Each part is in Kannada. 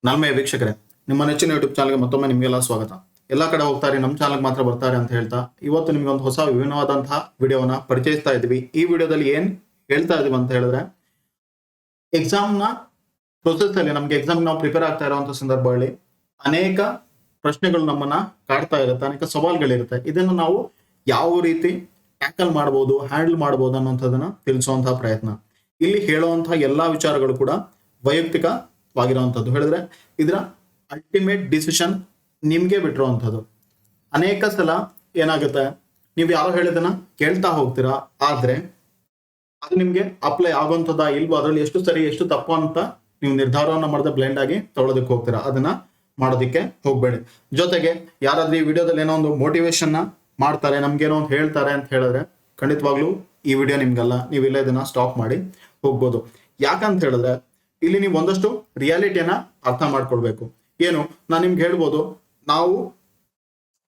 ನಲ್ಮೆಯ ವೀಕ್ಷಕರೇ, ನಿಮ್ಮ ನೆಚ್ಚಿನ ಯೂಟ್ಯೂಬ್ ಚಾನಲ್ಗೆ ಮತ್ತೊಮ್ಮೆ ನಿಮಗೆಲ್ಲ ಸ್ವಾಗತ. ಎಲ್ಲ ಕಡೆ ಹೋಗ್ತಾರೆ, ನಮ್ಮ ಚಾನಲ್ಗೆ ಮಾತ್ರ ಬರ್ತಾರೆ ಅಂತ ಹೇಳ್ತಾ ಇವತ್ತು ನಿಮ್ಗೆ ಒಂದು ಹೊಸ ವಿಭಿನ್ನವಾದಂತಹ ವಿಡಿಯೋನ ಪರಿಚಯಿಸ್ತಾ ಇದ್ವಿ. ಈ ವಿಡಿಯೋದಲ್ಲಿ ಏನ್ ಹೇಳ್ತಾ ಇದೀವಿ ಅಂತ ಹೇಳಿದ್ರೆ, ಎಕ್ಸಾಮ್ನ ಪ್ರೊಸೆಸ್ ಅಲ್ಲಿ ನಮ್ಗೆ ಎಕ್ಸಾಮ್ ನಾವು ಪ್ರಿಪೇರ್ ಆಗ್ತಾ ಇರುವಂತ ಸಂದರ್ಭದಲ್ಲಿ ಅನೇಕ ಪ್ರಶ್ನೆಗಳು ನಮ್ಮನ್ನ ಕಾಡ್ತಾ ಇರುತ್ತೆ, ಅನೇಕ ಸವಾಲ್ಗಳಿರುತ್ತೆ. ಇದನ್ನು ನಾವು ಯಾವ ರೀತಿ ಟ್ಯಾಕಲ್ ಮಾಡಬಹುದು, ಹ್ಯಾಂಡಲ್ ಮಾಡಬಹುದು ಅನ್ನೋಂಥದ್ದನ್ನ ತಿಳಿಸುವಂತಹ ಪ್ರಯತ್ನ. ಇಲ್ಲಿ ಹೇಳುವಂತಹ ಎಲ್ಲಾ ವಿಚಾರಗಳು ಕೂಡ ವೈಯಕ್ತಿಕವಾಗಿರುವಂಥದ್ದು. ಹೇಳಿದ್ರೆ ಇದರ ಅಲ್ಟಿಮೇಟ್ ಡಿಸಿಷನ್ ನಿಮ್ಗೆ ಬಿಟ್ಟಿರುವಂಥದ್ದು. ಅನೇಕ ಸಲ ಏನಾಗುತ್ತೆ, ನೀವು ಯಾರೋ ಹೇಳಿದನ್ನ ಕೇಳ್ತಾ ಹೋಗ್ತೀರಾ, ಆದ್ರೆ ಅದು ನಿಮ್ಗೆ ಅಪ್ಲೈ ಆಗುವಂಥದ್ದಾ ಇಲ್ವೋ, ಅದ್ರಲ್ಲಿ ಎಷ್ಟು ಸರಿ ಎಷ್ಟು ತಪ್ಪು ಅಂತ ನೀವು ನಿರ್ಧಾರವನ್ನ ಮಾಡದೆ ಬ್ಲೈಂಡ್ ಆಗಿ ತಗೊಳ್ಳೋದಕ್ಕೆ ಹೋಗ್ತೀರಾ. ಅದನ್ನ ಮಾಡೋದಕ್ಕೆ ಹೋಗ್ಬೇಡಿ. ಜೊತೆಗೆ ಯಾರಾದ್ರೂ ಈ ವಿಡಿಯೋದಲ್ಲಿ ಏನೋ ಒಂದು ಮೋಟಿವೇಶನ್ ಮಾಡ್ತಾರೆ, ನಮ್ಗೇನೋ ಒಂದು ಹೇಳ್ತಾರೆ ಅಂತ ಹೇಳಿದ್ರೆ ಖಂಡಿತವಾಗ್ಲೂ ಈ ವಿಡಿಯೋ ನಿಮ್ಗಲ್ಲ. ನೀವಿಲ್ಲ ಇದನ್ನ ಸ್ಟಾಪ್ ಮಾಡಿ ಹೋಗ್ಬೋದು. ಯಾಕಂತ ಹೇಳಿದ್ರೆ ಇಲ್ಲಿ ನೀವು ಒಂದಷ್ಟು ರಿಯಾಲಿಟಿಯನ್ನ ಅರ್ಥ ಮಾಡ್ಕೊಳ್ಬೇಕು. ಏನು, ನಾನು ನಿಮ್ಗೆ ಹೇಳ್ಬೋದು, ನಾವು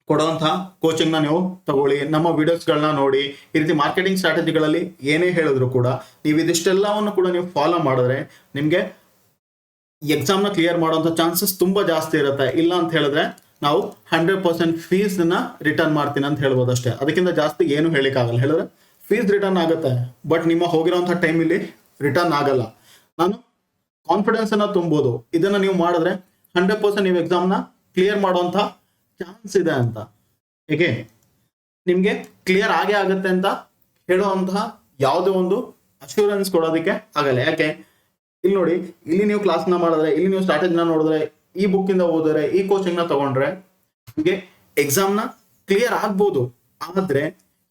ಕೊಡುವಂತಹ ಕೋಚಿಂಗ್ ನ ನೀವು ತಗೊಳ್ಳಿ, ನಮ್ಮ ವಿಡಿಯೋಸ್ಗಳನ್ನ ನೋಡಿ, ಈ ರೀತಿ ಮಾರ್ಕೆಟಿಂಗ್ ಸ್ಟ್ರಾಟಜಿಗಳಲ್ಲಿ ಏನೇ ಹೇಳಿದ್ರು ಕೂಡ ನೀವು ಇದಿಷ್ಟೆಲ್ಲವನ್ನು ಕೂಡ ನೀವು ಫಾಲೋ ಮಾಡಿದ್ರೆ ನಿಮ್ಗೆ ಎಕ್ಸಾಮ್ ನ ಕ್ಲಿಯರ್ ಮಾಡುವಂತ ಚಾನ್ಸಸ್ ತುಂಬಾ ಜಾಸ್ತಿ ಇರುತ್ತೆ. ಇಲ್ಲ ಅಂತ ಹೇಳಿದ್ರೆ ನಾವು 100% ಫೀಸ್ ನ ರಿಟರ್ನ್ ಮಾಡ್ತೀನಿ ಅಂತ ಹೇಳ್ಬೋದು ಅಷ್ಟೇ. ಅದಕ್ಕಿಂತ ಜಾಸ್ತಿ ಏನು ಹೇಳಿಕ್ಕಾಗಲ್ಲ. ಹೇಳಿದ್ರೆ ಫೀಸ್ ರಿಟರ್ನ್ ಆಗುತ್ತೆ, ಬಟ್ ನಿಮ್ಮ ಹೋಗಿರೋಂಥ ಟೈಮ್ ಇಲ್ಲಿ ರಿಟರ್ನ್ ಆಗಲ್ಲ. ನಾನು ಕಾನ್ಫಿಡೆನ್ಸ್ ಅನ್ನ ತುಂಬೋದು. ಇದನ್ನ ನೀವು ಮಾಡಿದ್ರೆ 100% ನೀವು ಎಕ್ಸಾಮ್ ನ ಕ್ಲಿಯರ್ ಮಾಡುವಂತ ಚಾನ್ಸ್ ಇದೆ ಅಂತ. ಹೇಗೆ ನಿಮ್ಗೆ ಕ್ಲಿಯರ್ ಆಗೇ ಆಗುತ್ತೆ ಅಂತ ಹೇಳುವಂತಹ ಯಾವುದೇ ಒಂದು ಅಶ್ಯೂರೆನ್ಸ್ ಕೊಡೋದಕ್ಕೆ ಆಗಲ್ಲ. ಯಾಕೆ, ಇಲ್ಲಿ ನೋಡಿ, ಇಲ್ಲಿ ನೀವು ಕ್ಲಾಸ್ನ ಮಾಡಿದ್ರೆ, ಇಲ್ಲಿ ನೀವು ಸ್ಟ್ರಾಟಜಿನ ನೋಡಿದ್ರೆ, ಈ ಬುಕ್ ಇಂದ ಓದಿದ್ರೆ, ಈ ಕೋಚಿಂಗ್ ನ ತಗೊಂಡ್ರೆ ನಿಮ್ಗೆ ಎಕ್ಸಾಮ್ ನ ಕ್ಲಿಯರ್ ಆಗ್ಬೋದು. ಆದ್ರೆ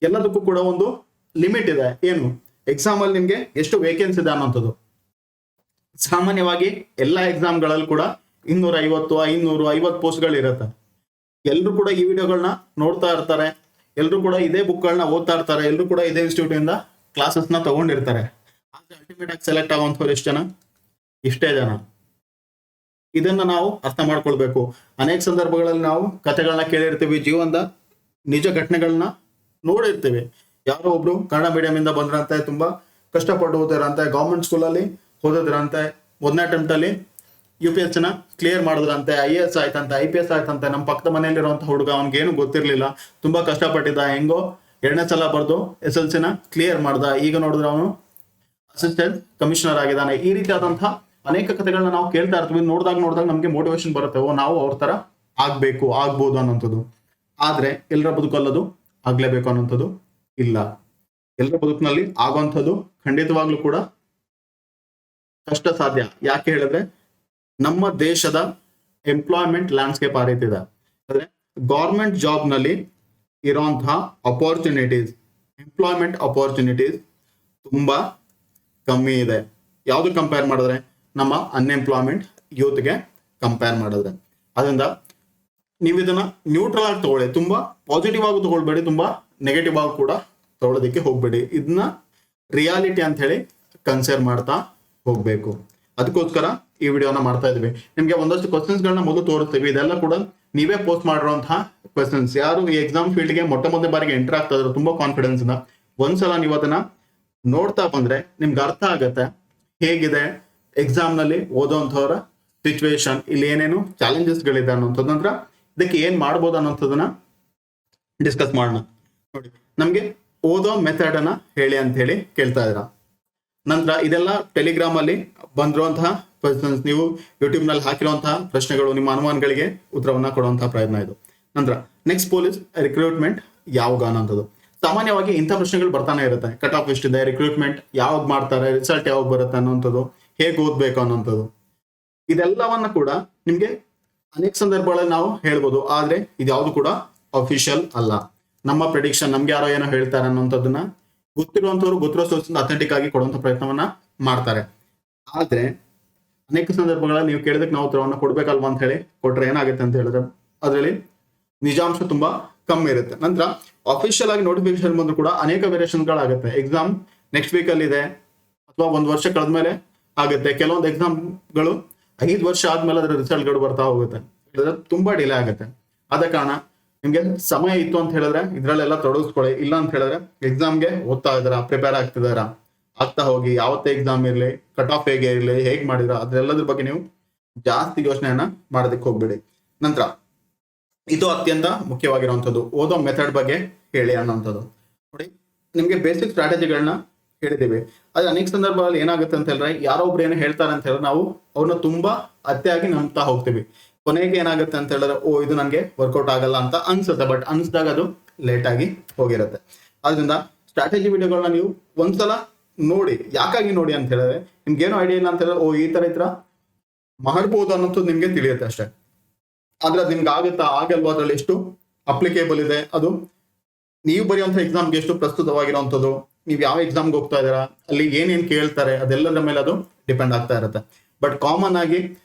ಎಲ್ಲದಕ್ಕೂ ಕೂಡ ಒಂದು ಲಿಮಿಟ್ ಇದೆ. ಏನು, ಎಕ್ಸಾಮ್ ಅಲ್ಲಿ ನಿಮ್ಗೆ ಎಷ್ಟು ವೇಕೆನ್ಸಿ ಇದೆ ಅನ್ನೋಂಥದ್ದು. ಸಾಮಾನ್ಯವಾಗಿ ಎಲ್ಲಾ ಎಕ್ಸಾಮ್ಗಳಲ್ಲಿ ಕೂಡ 250, 550 ಪೋಸ್ಟ್ಗಳು ಇರುತ್ತೆ. ಎಲ್ಲರೂ ಕೂಡ ಈ ವಿಡಿಯೋಗಳನ್ನ ನೋಡ್ತಾ ಇರ್ತಾರೆ, ಎಲ್ಲರೂ ಕೂಡ ಇದೇ ಬುಕ್ಗಳನ್ನ ಓದ್ತಾ ಇರ್ತಾರೆ, ಎಲ್ಲರೂ ಕೂಡ ಇದೇ ಇನ್ಸ್ಟಿಟ್ಯೂಟ್ ಇಂದ ಕ್ಲಾಸಸ್ ನ ತಗೊಂಡಿರ್ತಾರೆ. ಆದ್ರೆ ಅಲ್ಟಿಮೇಟ್ ಆಗಿ ಸೆಲೆಕ್ಟ್ ಆಗುವಂಥವ್ರು ಎಷ್ಟು ಜನ? ಇಷ್ಟೇ ಜನ. ಇದನ್ನ ನಾವು ಅರ್ಥ ಮಾಡ್ಕೊಳ್ಬೇಕು. ಅನೇಕ ಸಂದರ್ಭಗಳಲ್ಲಿ ನಾವು ಕಥೆಗಳನ್ನ ಕೇಳಿರ್ತೀವಿ, ಜೀವನದ ನಿಜ ಘಟನೆಗಳನ್ನ ನೋಡಿರ್ತೀವಿ. ಯಾರೋ ಒಬ್ರು ಕನ್ನಡ ಮೀಡಿಯಂ ಇಂದ ಬಂದ್ರಂತೆ, ತುಂಬಾ ಕಷ್ಟಪಟ್ಟು ಓದಿರಂತೆ, ಗೌರ್ಮೆಂಟ್ ಸ್ಕೂಲಲ್ಲಿ ಓದಿದ್ರಂತೆ, 1ನೇ ಅಟೆಂಪ್ಟ್ ಅಲ್ಲಿ UPSC ನ ಕ್ಲಿಯರ್ ಮಾಡಿದ್ರಂತೆ, IAS ಆಯ್ತಂತೆ, IPS ಆಯ್ತಂತೆ. ನಮ್ಮ ಪಕ್ಕದ ಮನೆಯಲ್ಲಿರುವಂತ ಹುಡುಗ, ಅವ್ನಿಗೇನು ಗೊತ್ತಿರ್ಲಿಲ್ಲ, ತುಂಬಾ ಕಷ್ಟಪಟ್ಟಿದ್ದ, ಹೆಂಗೋ 2ನೇ ಸಲ ಬರ್ದು SSLC ನ ಕ್ಲಿಯರ್ ಮಾಡ್ದ. ಈಗ ನೋಡಿದ್ರೆ ಅವನು ಅಸಿಸ್ಟೆಂಟ್ ಕಮಿಷನರ್ ಆಗಿದ್ದಾನೆ. ಈ ರೀತಿಯಾದಂತಹ ಅನೇಕ ಕಥೆಗಳನ್ನ ನಾವು ಕೇಳ್ತಾ ಇರ್ತೀವಿ. ನೋಡಿದಾಗ ನಮ್ಗೆ ಮೋಟಿವೇಶನ್ ಬರುತ್ತೆ, ಓ ನಾವು ಅವ್ರ ತರ ಆಗ್ಬೇಕು, ಆಗ್ಬೋದು ಅನ್ನೋಂಥದ್ದು. ಆದ್ರೆ ಎಲ್ಲರ ಬದುಕಲ್ಲದು ಆಗ್ಲೇಬೇಕು ಅನ್ನೋಂಥದ್ದು ಇಲ್ಲ. ಎಲ್ಲರ ಬದುಕಿನಲ್ಲಿ ಆಗುವಂಥದ್ದು ಖಂಡಿತವಾಗ್ಲೂ ಕೂಡ ಕಷ್ಟ ಸಾಧ್ಯ. ಯಾಕೆ ಹೇಳಿದ್ರೆ ನಮ್ಮ ದೇಶದ ಎಂಪ್ಲಾಯ್ಮೆಂಟ್ ಲ್ಯಾಂಡ್ಸ್ಕೇಪ್ ಆ ರೀತಿ ಇದೆ. ಅಂದ್ರೆ ಗೌರ್ಮೆಂಟ್ ಜಾಬ್ ನಲ್ಲಿ ಇರುವಂತಹ ಅಪರ್ಚುನಿಟೀಸ್, ಎಂಪ್ಲಾಯ್ಮೆಂಟ್ ಅಪರ್ಚುನಿಟೀಸ್ ತುಂಬಾ ಕಮ್ಮಿ ಇದೆ. ಯಾವ್ದು ಕಂಪೇರ್ ಮಾಡಿದ್ರೆ ನಮ್ಮ ಅನ್ಎಂಪ್ಲಾಯ್ಮೆಂಟ್ ಯೂತ್ಗೆ ಕಂಪೇರ್ ಮಾಡಿದ್ರೆ. ಅದರಿಂದ ನೀವು ಇದನ್ನ ನ್ಯೂಟ್ರಲ್ ಆಗಿ ತಗೊಳ್ಳಿ. ತುಂಬಾ ಪಾಸಿಟಿವ್ ಆಗಿ ತಗೊಳ್ಬೇಡಿ, ತುಂಬಾ ನೆಗೆಟಿವ್ ಆಗಿ ಕೂಡ ತಗೊಳ್ಳೋದಕ್ಕೆ ಹೋಗ್ಬೇಡಿ. ಇದನ್ನ ರಿಯಾಲಿಟಿ ಅಂತ ಹೇಳಿ ಕನ್ಸಿಡರ್ ಮಾಡ್ತಾ ಹೋಗ್ಬೇಕು. ಅದಕ್ಕೋಸ್ಕರ ಈ ವಿಡಿಯೋನ ಮಾಡ್ತಾ ಇದ್ವಿ. ನಿಮ್ಗೆ ಒಂದಷ್ಟು ಕ್ವಶನ್ಸ್ ಗಳನ್ನ ಮೊದಲು ತೋರಿಸ್ತೀವಿ. ಇದೆಲ್ಲ ಕೂಡ ನೀವೇ ಪೋಸ್ಟ್ ಮಾಡಿರುವಂತಹ ಕ್ವಶನ್ಸ್. ಯಾರು ಈ ಎಕ್ಸಾಮ್ ಫೀಲ್ಡ್ಗೆ ಮೊದಲ ಬಾರಿಗೆ ಎಂಟರ್ ಆಗ್ತಾ ಇದ್ರು ತುಂಬಾ ಕಾನ್ಫಿಡೆನ್ಸ್ ಇಂದ, ಒಂದ್ಸಲ ನೀವು ಅದನ್ನ ನೋಡ್ತಾ ಬಂದ್ರೆ ನಿಮ್ಗೆ ಅರ್ಥ ಆಗತ್ತೆ ಹೇಗಿದೆ ಎಕ್ಸಾಮ್ ನಲ್ಲಿ ಓದೋಂಥವ್ರ ಸಿಚುವೇಶನ್, ಇಲ್ಲಿ ಏನೇನು ಚಾಲೆಂಜಸ್ ಗಳಿದೆ ಅನ್ನೋಂಥದ್ದು. ನಂತರ ಇದಕ್ಕೆ ಏನ್ ಮಾಡ್ಬೋದು ಅನ್ನೋಂಥದ್ದನ್ನ ಡಿಸ್ಕಸ್ ಮಾಡೋಣ. ನೋಡಿ, ನಮ್ಗೆ ಓದೋ ಮೆಥಡ್ ಅನ್ನ ಹೇಳಿ ಅಂತ ಹೇಳಿ ಕೇಳ್ತಾ ಇದ್ದೀರಾ. ನಂತರ ಇದೆಲ್ಲ ಟೆಲಿಗ್ರಾಮ್ ಅಲ್ಲಿ ಬಂದಿರುವಂತಹ ಕ್ವಶನ್ಸ್, ನೀವು ಯೂಟ್ಯೂಬ್ ನಲ್ಲಿ ಹಾಕಿರುವಂತಹ ಪ್ರಶ್ನೆಗಳು, ನಿಮ್ಮ ಅನುಮಾನಗಳಿಗೆ ಉತ್ತರವನ್ನ ಕೊಡುವಂತಹ ಪ್ರಯತ್ನ ಇದು. ನಂತರ ನೆಕ್ಸ್ಟ್ ಪೊಲೀಸ್ ರಿಕ್ರೂಟ್ಮೆಂಟ್ ಯಾವಾಗ ಅನ್ನೋಂಥದ್ದು. ಸಾಮಾನ್ಯವಾಗಿ ಇಂಥ ಪ್ರಶ್ನೆಗಳು ಬರ್ತಾನೆ ಇರುತ್ತೆ. ಕಟ್ ಆಫ್ ಎಷ್ಟಿದೆ, ರಿಕ್ರೂಟ್ಮೆಂಟ್ ಯಾವಾಗ ಮಾಡ್ತಾರೆ, ರಿಸಲ್ಟ್ ಯಾವಾಗ ಬರುತ್ತೆ ಅನ್ನೋಂಥದ್ದು, ಹೇಗೆ ಓದ್ಬೇಕು ಅನ್ನೋಂಥದ್ದು. ಇದೆಲ್ಲವನ್ನ ಕೂಡ ನಿಮ್ಗೆ ಅನೇಕ ಸಂದರ್ಭಗಳಲ್ಲಿ ನಾವು ಹೇಳ್ಬೋದು. ಆದ್ರೆ ಇದ್ಯಾವುದು ಕೂಡ ಅಫಿಷಿಯಲ್ ಅಲ್ಲ. ನಮ್ಮ ಪ್ರೆಡಿಕ್ಷನ್, ನಮ್ಗೆ ಯಾರೋ ಏನೋ ಹೇಳ್ತಾರೆ ಅನ್ನೋಂಥದ್ದನ್ನ ಗೊತ್ತಿರುವಂತವ್ರು ಗೊತ್ತಿರೋ ಸೋರ್ಸ್ ಅಥೆಂಟಿಕ್ ಆಗಿ ಕೊಡುವಂತ ಪ್ರಯತ್ನವನ್ನ ಮಾಡ್ತಾರೆ. ಆದ್ರೆ ಅನೇಕ ಸಂದರ್ಭಗಳಲ್ಲಿ ನೀವು ಕೇಳಿದಕ್ಕೆ ನಾವು ಉತ್ತರವನ್ನ ಕೊಡ್ಬೇಕಲ್ವಾ ಅಂತ ಹೇಳಿ ಕೊಟ್ರೆ ಏನಾಗುತ್ತೆ ಅಂತ ಹೇಳಿದ್ರೆ ಅದರಲ್ಲಿ ನಿಜಾಂಶ ತುಂಬಾ ಕಮ್ಮಿ ಇರುತ್ತೆ. ನಂತರ ಅಫಿಷಿಯಲ್ ಆಗಿ ನೋಟಿಫಿಕೇಶನ್ ಬಂದ್ರು ಕೂಡ ಅನೇಕ ವೇರಿಯೇಷನ್ ಗಳಾಗುತ್ತೆ. ಎಕ್ಸಾಮ್ ನೆಕ್ಸ್ಟ್ ವೀಕ್ ಅಲ್ಲಿ ಇದೆ, ಅಥವಾ 1 ವರ್ಷ ಕಳೆದ್ಮೇಲೆ ಆಗುತ್ತೆ. ಕೆಲವೊಂದು ಎಕ್ಸಾಮ್ಗಳು 5 ವರ್ಷ ಆದ್ಮೇಲೆ ಅದರ ರಿಸಲ್ಟ್ ಗಳು ಬರ್ತಾ ಹೋಗುತ್ತೆ. ತುಂಬಾ ಡಿಲೇ ಆಗುತ್ತೆ. ಆದ ಕಾರಣ ನಿಮ್ಗೆ ಸಮಯ ಇತ್ತು ಅಂತ ಹೇಳಿದ್ರೆ ಇದ್ರಲ್ಲೆಲ್ಲ ತೊಡಗಿಸ್ಕೊಳ್ಳಿ. ಇಲ್ಲ ಅಂತ ಹೇಳಿದ್ರೆ ಎಕ್ಸಾಮ್ಗೆ ಓದ್ತಾ ಇದಾರ, ಪ್ರಿಪೇರ್ ಆಗ್ತಾ ಹೋಗಿ. ಯಾವತ್ತೇ ಎಕ್ಸಾಮ್ ಇರಲಿ, ಕಟ್ ಆಫ್ ಹೇಗೆ ಇರಲಿ, ಹೇಗ್ ಮಾಡಿದ್ರ ಅದೆಲ್ಲದ್ರ ಬಗ್ಗೆ ನೀವು ಜಾಸ್ತಿ ಯೋಚನೆಯನ್ನ ಮಾಡೋದಕ್ಕೆ ಹೋಗ್ಬೇಡಿ. ನಂತರ ಇದು ಅತ್ಯಂತ ಮುಖ್ಯವಾಗಿರುವಂಥದ್ದು, ಓದೋ ಮೆಥಡ್ ಬಗ್ಗೆ ಹೇಳಿ ಅನ್ನೋಂಥದ್ದು. ನೋಡಿ, ನಿಮ್ಗೆ ಬೇಸಿಕ್ ಸ್ಟ್ರಾಟಜಿಗಳನ್ನ ಹೇಳಿದೀವಿ. ಅದು ಅನೇಕ ಸಂದರ್ಭದಲ್ಲಿ ಏನಾಗುತ್ತೆ ಅಂತ ಹೇಳಿದ್ರೆ, ಯಾರೋ ಒಬ್ರು ಏನೋ ಹೇಳ್ತಾರೆ ಅಂತ ಹೇಳಿದ್ರೆ ನಾವು ಅವ್ರನ್ನ ತುಂಬಾ ಅತಿಯಾಗಿ ನಂಬ್ತಾ ಹೋಗ್ತೀವಿ. ಕೊನೆಗೆ ಏನಾಗುತ್ತೆ ಅಂತ ಹೇಳಿದ್ರೆ, ಓ ಇದು ನನಗೆ ವರ್ಕೌಟ್ ಆಗಲ್ಲ ಅಂತ ಅನ್ಸುತ್ತೆ, ಬಟ್ ಅನ್ಸಿದಾಗ ಅದು ಲೇಟ್ ಆಗಿ ಹೋಗಿರುತ್ತೆ. ಆದ್ರಿಂದ ಸ್ಟ್ರಾಟಜಿ ವಿಡಿಯೋಗಳನ್ನ ನೀವು ಒಂದ್ಸಲ ನೋಡಿ. ಯಾಕಾಗಿ ನೋಡಿ ಅಂತ ಹೇಳಿದ್ರೆ, ನಿಮ್ಗೇನು ಐಡಿಯಾ ಇಲ್ಲ ಅಂತ ಹೇಳಿದ್ರೆ, ಓ ಈ ತರ ಮಾಡ್ಬೋದು ಅನ್ನೋದು ನಿಮ್ಗೆ ತಿಳಿಯುತ್ತೆ ಅಷ್ಟೇ. ಆದ್ರೆ ಅದು ನಿಮ್ಗೆ ಆಗುತ್ತಾ ಆಗಲ್ವಾ, ಅದ್ರಲ್ಲಿ ಎಷ್ಟು ಅಪ್ಲಿಕೇಬಲ್ ಇದೆ, ಅದು ನೀವು ಬರೆಯುವಂಥ ಎಕ್ಸಾಮ್ಗೆ ಎಷ್ಟು ಪ್ರಸ್ತುತವಾಗಿರುವಂಥದ್ದು, ನೀವು ಯಾವ ಎಕ್ಸಾಮ್ಗೆ ಹೋಗ್ತಾ ಇದ್ದೀರಾ, ಅಲ್ಲಿ ಏನೇನ್ ಕೇಳ್ತಾರೆ, ಅದೆಲ್ಲದರ ಮೇಲೆ ಅದು ಡಿಪೆಂಡ್ ಆಗ್ತಾ ಇರುತ್ತೆ. ಬಟ್ ಕಾಮನ್ ಆಗಿ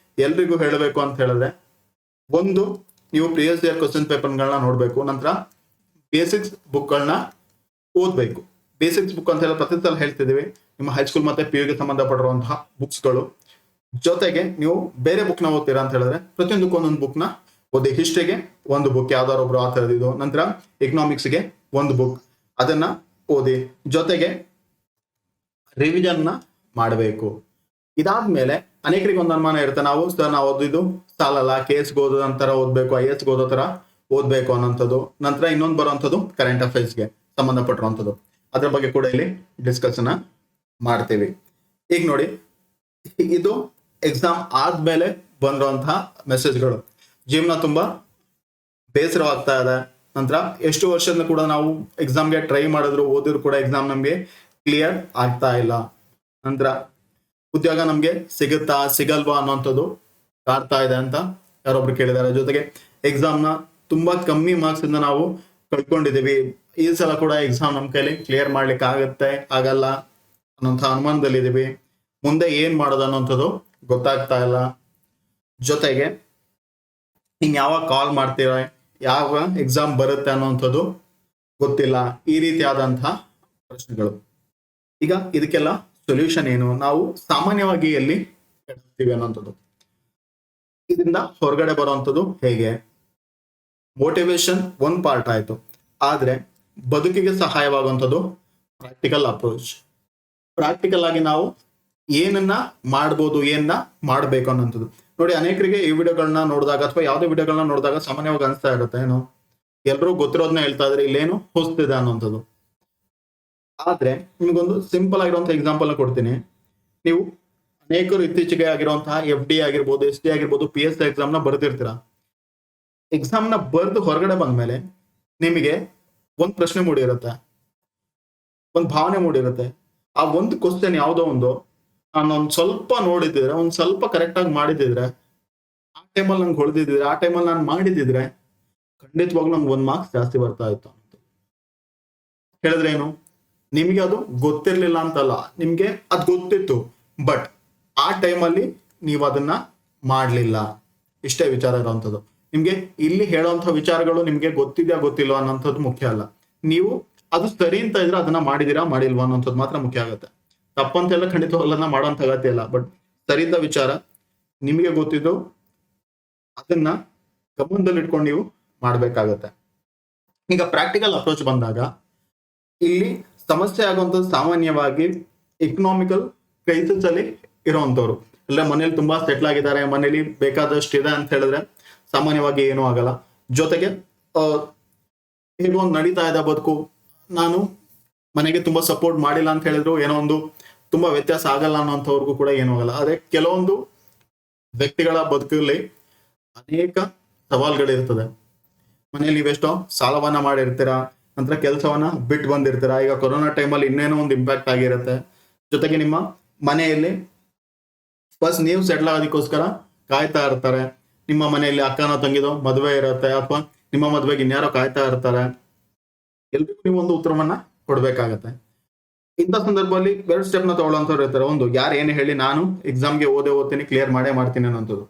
ಎಲ್ರಿಗೂ ಹೇಳಬೇಕು ಅಂತ ಹೇಳಿದ್ರೆ, ಒಂದು ನೀವು ಪ್ರಿವಿಯಸ್ ಇಯರ್ ಕ್ವಶನ್ ಪೇಪರ್ಗಳನ್ನ ನೋಡ್ಬೇಕು. ನಂತರ ಬೇಸಿಕ್ಸ್ ಬುಕ್ಗಳನ್ನ ಓದ್ಬೇಕು. ಬೇಸಿಕ್ಸ್ ಬುಕ್ ಅಂತ ಹೇಳಿ ಪ್ರತಿ ಸಲ ಹೇಳ್ತಿದೀವಿ, ನಿಮ್ಮ ಹೈಸ್ಕೂಲ್ ಮತ್ತೆ PU ಗೆ ಸಂಬಂಧಪಟ್ಟಿರುವಂತಹ ಬುಕ್ಸ್ಗಳು. ಜೊತೆಗೆ ನೀವು ಬೇರೆ ಬುಕ್ನ ಓದ್ತೀರಾ ಅಂತ ಹೇಳಿದ್ರೆ, ಪ್ರತಿಯೊಂದಕ್ಕೂ ಒಂದೊಂದು ಬುಕ್ನ ಓದಿ. ಹಿಸ್ಟ್ರಿಗೆ ಒಂದು ಬುಕ್ ಯಾವ್ದಾದ್ರು ಒಬ್ರು ಆಥರ್ ಇದು, ನಂತರ ಎಕನಾಮಿಕ್ಸ್ಗೆ ಒಂದು ಬುಕ್, ಅದನ್ನ ಓದಿ. ಜೊತೆಗೆ ರಿವಿಷನ್ ಮಾಡಬೇಕು. ಇದಾದ್ಮೇಲೆ ಅನೇಕರಿಗೆ ಒಂದು ಅನುಮಾನ ಇರುತ್ತೆ, ನಾವು ಓದಿದ್ದು ಸಾಲಲ್ಲ, KS ಗೆ ಓದೋ ತರ ಓದ್ಬೇಕು, IAS ಗೆ ಓದೋ ತರ ಓದ್ಬೇಕು ಅನ್ನೋಂಥದ್ದು. ನಂತರ ಇನ್ನೊಂದು ಬರುವಂಥದ್ದು ಕರೆಂಟ್ ಅಫೇರ್ಸ್ಗೆ ಸಂಬಂಧಪಟ್ಟಿರುವಂಥದ್ದು. ಅದ್ರ ಬಗ್ಗೆ ಕೂಡ ಇಲ್ಲಿ ಡಿಸ್ಕಷನ್ ಮಾಡ್ತೀವಿ. ಈಗ ನೋಡಿ, ಇದು ಎಕ್ಸಾಮ್ ಆದ್ಮೇಲೆ ಬಂದಿರುವಂತಹ ಮೆಸೇಜ್ಗಳು. ಜೀವನ ತುಂಬಾ ಬೇಸರವಾಗ್ತಾ ಇದೆ. ನಂತರ ಎಷ್ಟು ವರ್ಷದಿಂದ ಕೂಡ ನಾವು ಎಕ್ಸಾಮ್ಗೆ ಟ್ರೈ ಮಾಡಿದ್ರು, ಓದಿದ್ರು ಕೂಡ ಎಕ್ಸಾಮ್ ನಮ್ಗೆ ಕ್ಲಿಯರ್ ಆಗ್ತಾ ಇಲ್ಲ. ನಂತರ ಉದ್ಯೋಗ ನಮ್ಗೆ ಸಿಗುತ್ತಾ ಸಿಗಲ್ವಾ ಅನ್ನೋಂಥದ್ದು ಕಾಡ್ತಾ ಇದೆ ಅಂತ ಯಾರೊಬ್ರು ಕೇಳಿದ್ದಾರೆ. ಜೊತೆಗೆ ಎಕ್ಸಾಮ್ನ ತುಂಬಾ ಕಮ್ಮಿ ಮಾರ್ಕ್ಸ್ ಇಂದ ನಾವು ಕಳ್ಕೊಂಡಿದೀವಿ. ಈ ಸಲ ಕೂಡ ಎಕ್ಸಾಮ್ ನಮ್ ಕೈಲಿ ಕ್ಲಿಯರ್ ಮಾಡ್ಲಿಕ್ಕೆ ಆಗಲ್ಲ ಅನ್ನೋಂಥ ಅನುಮಾನದಲ್ಲಿದ್ದೀವಿ. ಮುಂದೆ ಏನ್ ಮಾಡೋದು ಅನ್ನೋಂಥದ್ದು ಗೊತ್ತಾಗ್ತಾ ಇಲ್ಲ. ಜೊತೆಗೆ ಇನ್ ಯಾವಾಗ ಕಾಲ್ ಮಾಡ್ತೀರಾ, ಯಾವ ಎಕ್ಸಾಮ್ ಬರುತ್ತೆ ಅನ್ನೋಂಥದ್ದು ಗೊತ್ತಿಲ್ಲ. ಈ ರೀತಿಯಾದಂತಹ ಪ್ರಶ್ನೆಗಳು. ಈಗ ಇದಕ್ಕೆಲ್ಲ ಸೊಲ್ಯೂಷನ್ ಏನು, ನಾವು ಸಾಮಾನ್ಯವಾಗಿ ಎಲ್ಲಿ ಕೆಡ್ತೀವಿ ಅನ್ನೋಂಥದ್ದು, ಇದರಿಂದ ಹೊರಗಡೆ ಬರುವಂಥದ್ದು ಹೇಗೆ. ಮೋಟಿವೇಶನ್ ಒಂದ್ ಪಾರ್ಟ್ ಆಯ್ತು, ಆದ್ರೆ ಬದುಕಿಗೆ ಸಹಾಯವಾಗುವಂಥದ್ದು ಪ್ರಾಕ್ಟಿಕಲ್ ಅಪ್ರೋಚ್. ಪ್ರಾಕ್ಟಿಕಲ್ ಆಗಿ ನಾವು ಏನನ್ನ ಮಾಡ್ಬೋದು, ಏನನ್ನ ಮಾಡ್ಬೇಕು ಅನ್ನೋಂಥದ್ದು. ನೋಡಿ, ಅನೇಕರಿಗೆ ಈ ವಿಡಿಯೋಗಳನ್ನ ನೋಡಿದಾಗ ಅಥವಾ ಯಾವುದೇ ವಿಡಿಯೋಗಳನ್ನ ನೋಡಿದಾಗ ಸಾಮಾನ್ಯವಾಗಿ ಅನಿಸ್ತಾ ಇರುತ್ತೆ, ಏನು ಎಲ್ಲರೂ ಗೊತ್ತಿರೋದನ್ನ ಹೇಳ್ತಾ ಇದ್ರೆ ಇಲ್ಲೇನು ಹೊಸ್ತಿದೆ ಅನ್ನೋಂಥದ್ದು. ಆದ್ರೆ ನಿಮ್ಗೊಂದು ಸಿಂಪಲ್ ಆಗಿರುವಂತಹ ಎಕ್ಸಾಂಪಲ್ ಕೊಡ್ತೀನಿ. ನೀವು ಅನೇಕರು ಇತ್ತೀಚೆಗೆ ಆಗಿರುವಂತಹ FD ಆಗಿರ್ಬೋದು, SD ಆಗಿರ್ಬೋದು, PSI ಎಕ್ಸಾಮ್ ನ ಬರ್ದಿರ್ತೀರಾ. ಎಕ್ಸಾಮ್ ನ ಬರ್ದು ಹೊರಗಡೆ ಬಂದ್ಮೇಲೆ ನಿಮಗೆ ಒಂದ್ ಪ್ರಶ್ನೆ ಮೂಡಿರುತ್ತೆ, ಒಂದ್ ಭಾವನೆ ಮೂಡಿರುತ್ತೆ. ಆ ಒಂದು ಕ್ವಶನ್ ಯಾವುದೋ ಒಂದು ನಾನು ಒಂದ್ ಸ್ವಲ್ಪ ನೋಡಿದ್ರೆ, ಒಂದ್ ಸ್ವಲ್ಪ ಕರೆಕ್ಟ್ ಆಗಿ ಮಾಡಿದಿದ್ರೆ, ಆ ಟೈಮಲ್ಲಿ ನಂಗೆ ಹೊಡೆದಿದ್ರೆ, ಆ ಟೈಮಲ್ಲಿ ನಾನು ಮಾಡಿದಿದ್ರೆ ಖಂಡಿತವಾಗ್ಲೂ ನಂಗೆ 1 ಮಾರ್ಕ್ಸ್ ಜಾಸ್ತಿ ಬರ್ತಾ ಇತ್ತು ಅಂತ ಹೇಳಿದ್ರೆ ಏನು, ನಿಮ್ಗೆ ಅದು ಗೊತ್ತಿರ್ಲಿಲ್ಲ ಅಂತಲ್ಲ, ನಿಮ್ಗೆ ಅದು ಗೊತ್ತಿತ್ತು, ಬಟ್ ಆ ಟೈಮಲ್ಲಿ ನೀವು ಅದನ್ನ ಮಾಡ್ಲಿಲ್ಲ. ಇಷ್ಟೇ ವಿಚಾರ ಇರುವಂಥದ್ದು. ನಿಮ್ಗೆ ಇಲ್ಲಿ ಹೇಳುವಂತ ವಿಚಾರಗಳು ನಿಮ್ಗೆ ಗೊತ್ತಿದ್ಯಾ ಗೊತ್ತಿಲ್ವಾ ಅನ್ನೋಂಥದ್ದು ಮುಖ್ಯ ಅಲ್ಲ. ನೀವು ಅದು ಸರಿ ಅಂತ ಇದ್ರೆ ಅದನ್ನ ಮಾಡಿದೀರಾ ಮಾಡಿಲ್ವಾ ಅನ್ನೋಂಥದ್ದು ಮಾತ್ರ ಮುಖ್ಯ ಆಗುತ್ತೆ. ತಪ್ಪಂತೆಲ್ಲ ಖಂಡಿತವಾಗ್ಲನ್ನ ಮಾಡೋಂಥ ಅಗತ್ಯ ಇಲ್ಲ, ಬಟ್ ಸರಿದ ವಿಚಾರ ನಿಮಗೆ ಗೊತ್ತಿದ್ದು ಅದನ್ನ ಗಮನದಲ್ಲಿ ಇಟ್ಕೊಂಡು ನೀವು ಮಾಡ್ಬೇಕಾಗತ್ತೆ. ಈಗ ಪ್ರಾಕ್ಟಿಕಲ್ ಅಪ್ರೋಚ್ ಬಂದಾಗ ಇಲ್ಲಿ ಸಮಸ್ಯೆ ಆಗುವಂಥದ್ದು ಸಾಮಾನ್ಯವಾಗಿ ಎಕನಾಮಿಕಲ್ ಕ್ರೈಸಿಸ್ ಅಲ್ಲಿ ಇರುವಂತವ್ರು. ಇಲ್ಲ ಮನೇಲಿ ತುಂಬಾ ಸೆಟ್ಲ್ ಆಗಿದ್ದಾರೆ, ಮನೇಲಿ ಬೇಕಾದಷ್ಟು ಇದೆ ಅಂತ ಹೇಳಿದ್ರೆ ಸಾಮಾನ್ಯವಾಗಿ ಏನೂ ಆಗಲ್ಲ. ಜೊತೆಗೆ ಹೇಗೋ ಒಂದು ನಡೀತಾ ಇದೆ ಬದುಕು, ನಾನು ಮನೆಗೆ ತುಂಬಾ ಸಪೋರ್ಟ್ ಮಾಡಿಲ್ಲ ಅಂತ ಹೇಳಿದ್ರು ಏನೋ ಒಂದು ತುಂಬಾ ವ್ಯತ್ಯಾಸ ಆಗಲ್ಲ ಅನ್ನೋಂಥವ್ರಿಗೂ ಕೂಡ ಏನೂ ಆಗಲ್ಲ. ಆದ್ರೆ ಕೆಲವೊಂದು ವ್ಯಕ್ತಿಗಳ ಬದುಕಲ್ಲಿ ಅನೇಕ ಸವಾಲ್ಗಳಿರ್ತದೆ. ಮನೇಲಿ ನೀವೆಷ್ಟೋ ಸಾಲವನ್ನ ಮಾಡಿರ್ತೀರಾ, ನಂತರ ಕೆಲಸವನ್ನ ಬಿಟ್ಟು ಬಂದಿರ್ತೀರಾ. ಈಗ ಕೊರೋನಾ ಟೈಮಲ್ಲಿ ಇನ್ನೇನೋ ಒಂದು ಇಂಪ್ಯಾಕ್ಟ್ ಆಗಿರುತ್ತೆ. ಜೊತೆಗೆ ನಿಮ್ಮ ಮನೆಯಲ್ಲಿ ಫಸ್ಟ್ ನೀವು ಸೆಟ್ಲ್ ಆಗೋದಕ್ಕೋಸ್ಕರ ಕಾಯ್ತಾ ಇರ್ತಾರೆ. ನಿಮ್ಮ ಮನೆಯಲ್ಲಿ ಅಕ್ಕನೋ ತಂಗಿದೋ ಮದುವೆ ಇರುತ್ತೆ, ಅಥವಾ ನಿಮ್ಮ ಮದುವೆಗೆ ಇನ್ಯಾರೋ ಕಾಯ್ತಾ ಇರ್ತಾರೆ. ಎಲ್ರಿಗೂ ನೀವು ಒಂದು ಉತ್ತರವನ್ನ ಕೊಡ್ಬೇಕಾಗತ್ತೆ. ಇಂಥ ಸಂದರ್ಭದಲ್ಲಿ 2 ಸ್ಟೆಪ್ನ ತಗೊಳ್ಳೋಂಥವ್ರು ಇರ್ತಾರೆ. ಒಂದು, ಯಾರು ಏನು ಹೇಳಿ ನಾನು ಎಕ್ಸಾಮ್ಗೆ ಓದ್ತೀನಿ, ಕ್ಲಿಯರ್ ಮಾಡೇ ಮಾಡ್ತೀನಿ ಅನ್ನೋಂಥದ್ದು,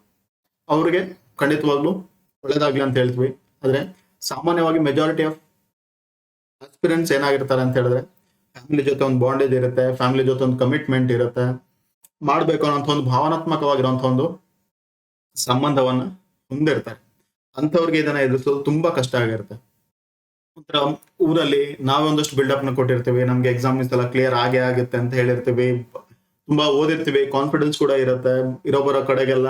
ಅವ್ರಿಗೆ ಖಂಡಿತವಾಗ್ಲೂ ಒಳ್ಳೇದಾಗ್ಲಿ ಅಂತ ಹೇಳ್ತೀವಿ. ಆದ್ರೆ ಸಾಮಾನ್ಯವಾಗಿ ಮೆಜಾರಿಟಿ ಆಫ್ ಆಸ್ಪಿರೆಂಟ್ಸ್ ಏನಾಗಿರ್ತಾರೆ ಅಂತ ಹೇಳಿದ್ರೆ, ಫ್ಯಾಮಿಲಿ ಜೊತೆ ಒಂದು ಬಾಂಡೇಜ್ ಇರುತ್ತೆ, ಫ್ಯಾಮಿಲಿ ಜೊತೆ ಒಂದು ಕಮಿಟ್ಮೆಂಟ್ ಇರುತ್ತೆ, ಮಾಡ್ಬೇಕು ಅನ್ನೋಂಥ ಒಂದು ಭಾವನಾತ್ಮಕವಾಗಿರುವಂಥ ಒಂದು ಸಂಬಂಧವನ್ನ ಹೊಂದಿರ್ತಾರೆ. ಅಂಥವ್ರಿಗೆ ಇದನ್ನ ಎದುರಿಸೋದು ತುಂಬಾ ಕಷ್ಟ ಆಗಿರುತ್ತೆ. ಒಂಥರ ಊರಲ್ಲಿ ನಾವೇ ಒಂದಷ್ಟು ಬಿಲ್ಡಪ್ ನ ಕೊಟ್ಟಿರ್ತೀವಿ, ನಮ್ಗೆ ಎಕ್ಸಾಮ್ ಈ ಸಲ ಕ್ಲಿಯರ್ ಆಗೇ ಆಗುತ್ತೆ ಅಂತ ಹೇಳಿರ್ತೀವಿ, ತುಂಬಾ ಓದಿರ್ತೀವಿ, ಕಾನ್ಫಿಡೆನ್ಸ್ ಕೂಡ ಇರುತ್ತೆ. ಇರೋಬರೋ ಕಡೆಗೆಲ್ಲ